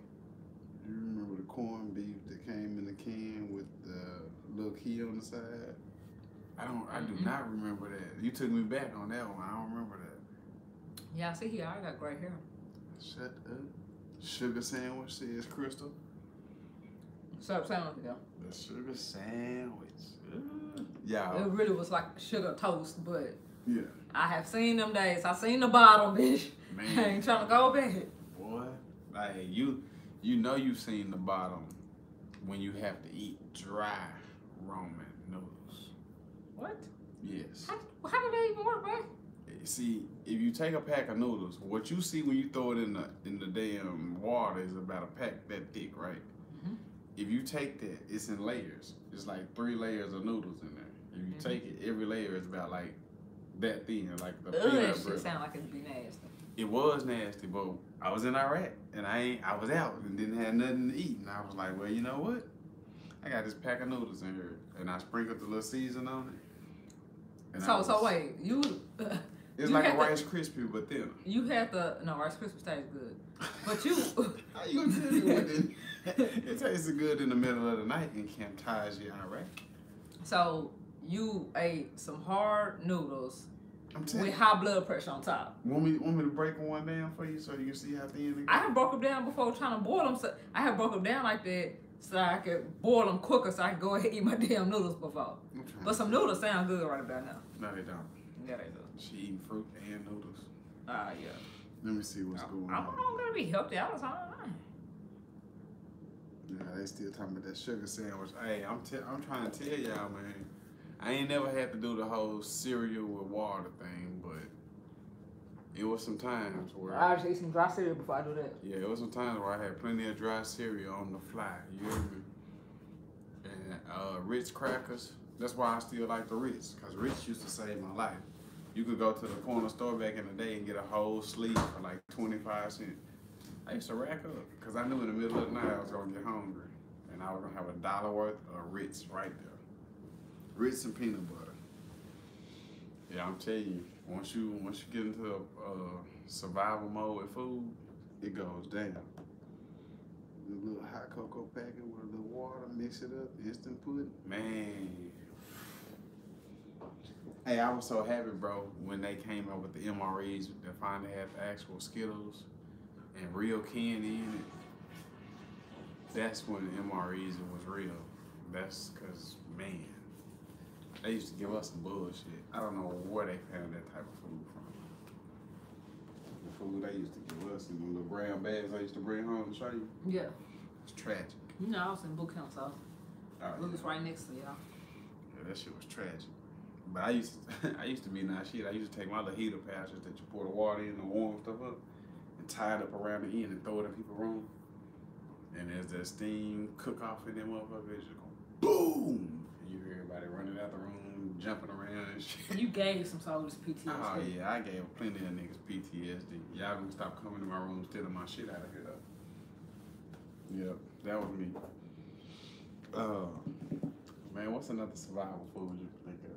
You remember the corned beef that came in the can with the little key on the side? I do not remember that. You took me back on that one. I don't remember that. Yeah, see here, I got gray hair. Shut up. Sugar sandwich, says Crystal. Sandwich, yeah. The sugar sandwich. Yeah. It really was like sugar toast, but yeah. I have seen them days. I seen the bottom, bitch. Man. I ain't trying to go back. Boy, like you know you've seen the bottom when you have to eat dry Roman noodles. What? Yes. How do they even work, man? See, if you take a pack of noodles, what you see when you throw it in the damn water is about a pack that thick, right? Mm-hmm. If you take that, it's in layers. It's like 3 layers of noodles in there. If you take it, every layer is about like that thin, like the peanut butter. It sound like it'd be nasty. It was nasty, but I was in Iraq and I was out and didn't have nothing to eat, and I was like, well, you know what? I got this pack of noodles in here, and I sprinkled the little season on it. And so wait, you? It's like a Rice Krispie, but thinner. You had Rice Krispies taste good, but you. How you gonna tell me what it tasted good in the middle of the night in Camp Taji, Iraq? So you ate some hard noodles with high blood pressure on top. Want me to break one down for you so you can see how thin they get? I have broke them down before trying to boil them. So I have broke them down like that so I could boil them quicker so I could go ahead and eat my damn noodles before. But some noodles sound good right about now. No, they don't. Yeah, they do. She eating fruit and noodles. Yeah. Let me see what's going on. I'm gonna be healthy all the time. Yeah, they still talking about that sugar sandwich. Hey, I'm trying to tell y'all, man. I ain't never had to do the whole cereal with water thing, but it was some times where I just eat some dry cereal before I do that. Yeah, it was some times where I had plenty of dry cereal on the fly. You hear me? And Ritz crackers. That's why I still like the Ritz, because Ritz used to save my life. You could go to the corner store back in the day and get a whole sleeve for like 25 cents. I used to rack up because I knew in the middle of the night I was going to get hungry. And I was going to have $1 worth of Ritz right there. Ritz and peanut butter. Yeah, I'm telling you, once you get into a survival mode with food, it goes down. A little hot cocoa packet with a little water, mix it up, instant pudding. Man. Hey, I was so happy, bro, when they came up with the MREs that finally had the actual Skittles and real candy in it. That's when the MREs was real. That's because, man, they used to give us some bullshit. I don't know where they found that type of food from. The food they used to give us in the little brown bags I used to bring home to show you. Yeah. It's tragic. You know, I was in boot camp, so it was right next to y'all. Yeah, that shit was tragic. But I used to be nice shit. I used to take my little heater pouches that you pour the water in and warm stuff up and tie it up around the end and throw it in people's room. And as that steam cook off in them motherfuckers, just go boom! And you hear everybody running out the room, jumping around and shit. You gave some soldiers PTSD. Oh yeah, I gave plenty of niggas PTSD. Y'all gonna stop coming to my room stealing my shit out of here though. Yep, that was me. Man, what's another survival food you can think of?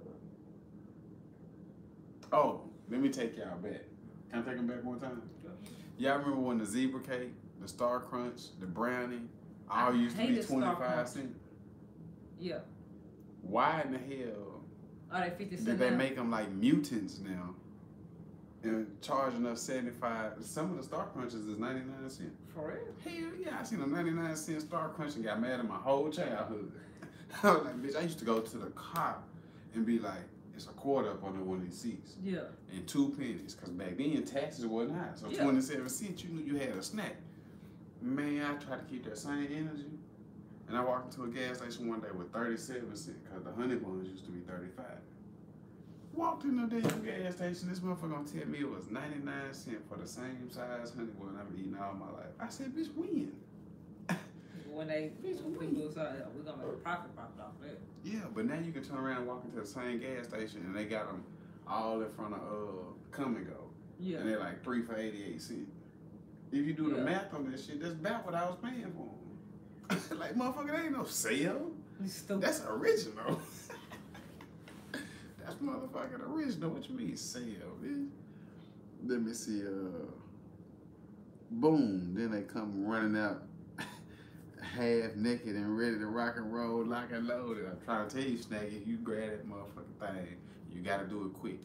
Oh, let me take y'all back. Can I take them back one time? Y'all remember when the zebra cake, the Star Crunch, the brownie, all used to be 25 cents? Yeah. Why in the hell Are they 50 cents did they now? make them like mutants now? And charging us 75. Some of the Star Crunches is 99 cents. For real? Hell yeah, I seen a 99-cent Star Crunch and got mad at my whole childhood. I was like, bitch, I used to go to the car and be like, it's a quarter up under one of these seats. Yeah. And 2 pennies. Because back then, taxes wasn't high. So Yeah. 27 cents, you knew you had a snack. Man, I tried to keep that same energy. And I walked into a gas station one day with 37 cents because the honey buns used to be 35. Walked in the damn gas station, this motherfucker gonna tell me it was 99 cents for the same size honey bun I've been eating all my life. I said, bitch, when? When people decide we're gonna make a profit off that. Yeah, but now you can turn around and walk into the same gas station and they got them all in front of Come and Go. Yeah. And they're like 3 for 88 cents. If you do the math on that shit, that's about what I was paying for them. Like, motherfucker, that ain't no sale. Stupid. That's original. That's motherfucking original. What you mean sale, bitch? Let me see. Boom. Then they come running out half naked and ready to rock and roll, lock and loaded. I'm trying to tell you, Snaggy, you grab that motherfucking thing. You gotta do it quick.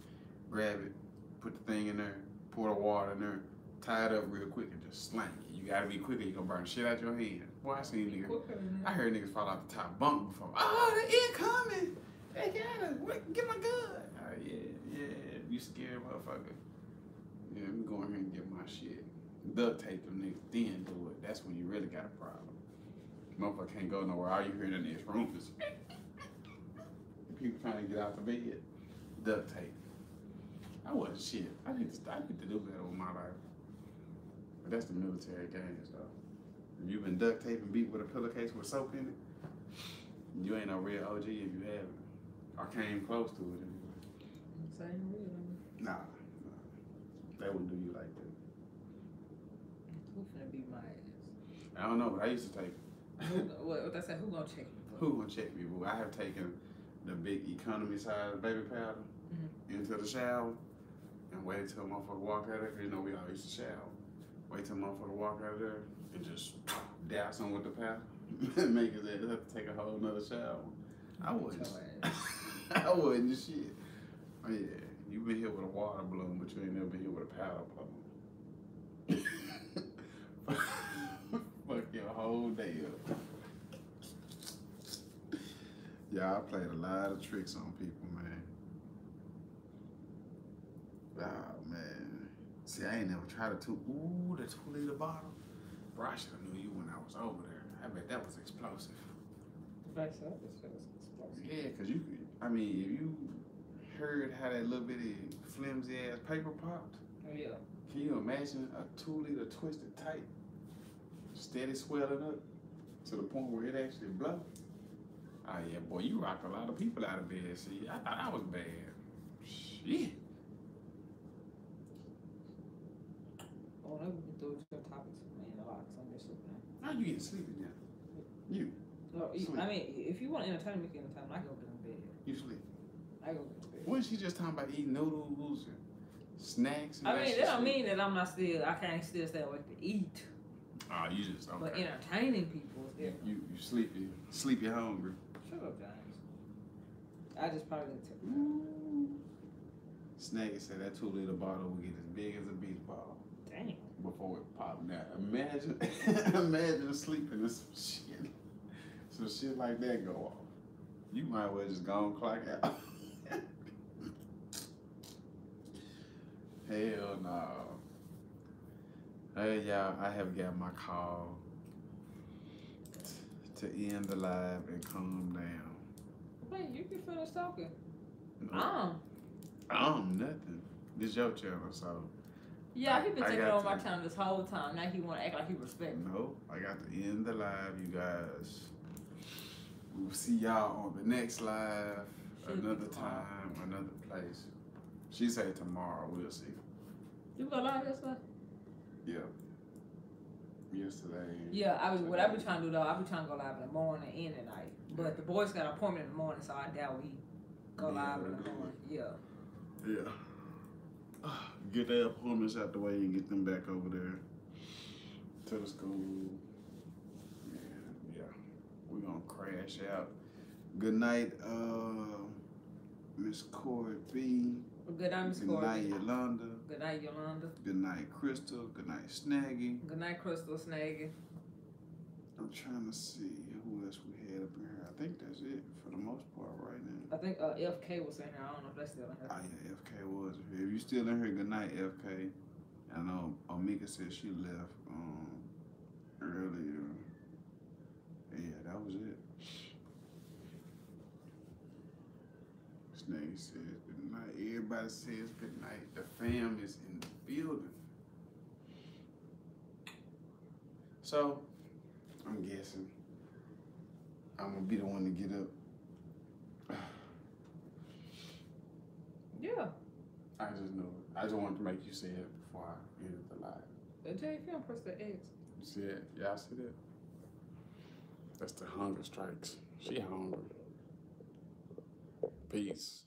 Grab it, put the thing in there, pour the water in there, tie it up real quick and just slang it. You gotta be quicker, you're gonna burn the shit out your hand. Boy, I seen niggas. I heard niggas fall out the top bunk before. Oh, the incoming! They got us. Wait, get my gun. Yeah. You scared, motherfucker. Yeah, let me go in here and get my shit. Duct tape them niggas, then do it. That's when you really got a problem. Motherfucker can't go nowhere. All you hear in the next room is people trying to get out the bed. Duct tape. I wasn't shit. I need to do better with my life. But that's the military games, though. If you've been duct taping beat with a pillowcase with soap in it, you ain't no real OG if you haven't. Or came close to it anyway. Same real. Nah. They wouldn't do you like that. Who finna beat my ass? I don't know, but I used to take. What they say? Who gonna check me? Who gonna check me? Boo? I have taken the big economy size baby powder into the shower and waited till a motherfucker walk out of there. You know, we all used to shower. Wait till a motherfucker walk out of there and just douse him with the powder. Make his ass have to take a whole nother shower. I wouldn't. I wouldn't shit. Oh yeah, you been here with a water balloon, but you ain't never been here with a powder balloon. Fuck your whole day up. Yeah, I played a lot of tricks on people, man. Oh man. See, I ain't never tried the 2-liter bottle. Bro, I should have knew you when I was over there. I bet that was explosive. Yeah, cause you, I mean, if you heard how that little bitty flimsy ass paper popped, Yeah. can you imagine a 2-liter twisted tight, steady swelling up to the point where it actually blow? Oh yeah, boy, you rocked a lot of people out of bed. See, I thought I was bad. Shit. Oh, no, we can throw it to the topics, man. A lot of Sunday sleep now. How you getting sleepy now? You. No, I mean, if you want to entertain me, you can entertain me. I go get in bed. You sleep. I go get in bed. Wasn't she just talking about eating noodles and snacks? And I mean, that don't mean that I'm not still. I can't still stay awake to eat. Oh, you just okay. But entertaining people is different. You sleepy hungry. Shut up, James. I just probably didn't take Snaggy said that 2-liter bottle will get as big as a beach ball. Damn. Before it popped. Now imagine sleeping and some shit like that go off. You might as well just go and clock out. Hell no. Hey y'all, I have got my call to end the live and calm down. Wait, you can finish talking. No. Nothing. This your channel, so. Yeah, he been I taking got over my to- channel this whole time. Now he want to act like he respect me. No, I got to end the live, you guys. We'll see y'all on the next live, Should be another tomorrow. time, another place. She said tomorrow, we'll see. You go live yesterday? Yeah. Yesterday. Yeah, I mean, what I be trying to do though, I be trying to go live in the morning and at night. But the boys got an appointment in the morning, so I doubt we go live in the morning. Yeah. Yeah. get their appointments out the way and get them back over there to the school. Yeah, we're gonna crash out. Good night, Miss Corey B. Good night, Miss Good Corey. night, Yolanda. Good night, Yolanda. Good night, Crystal. Good night, Snaggy. Good night, Crystal Snaggy. I'm trying to see who else we had up in here. I think that's it for the most part right now. I think FK was in here. I don't know if that's still in here. Oh yeah, FK was here. If you still in here, good night, FK. I know Omika said she left earlier. Yeah, that was it. Snaggy says good night. Everybody says good night. The fam is in the building. So, I'm guessing I'm gonna be the one to get up. Yeah. I just know it. I just wanted to make you say it before I ended the live. Jay, if you don't press the X. You see it? Y'all see that? That's the hunger strikes. She hungry. Peace.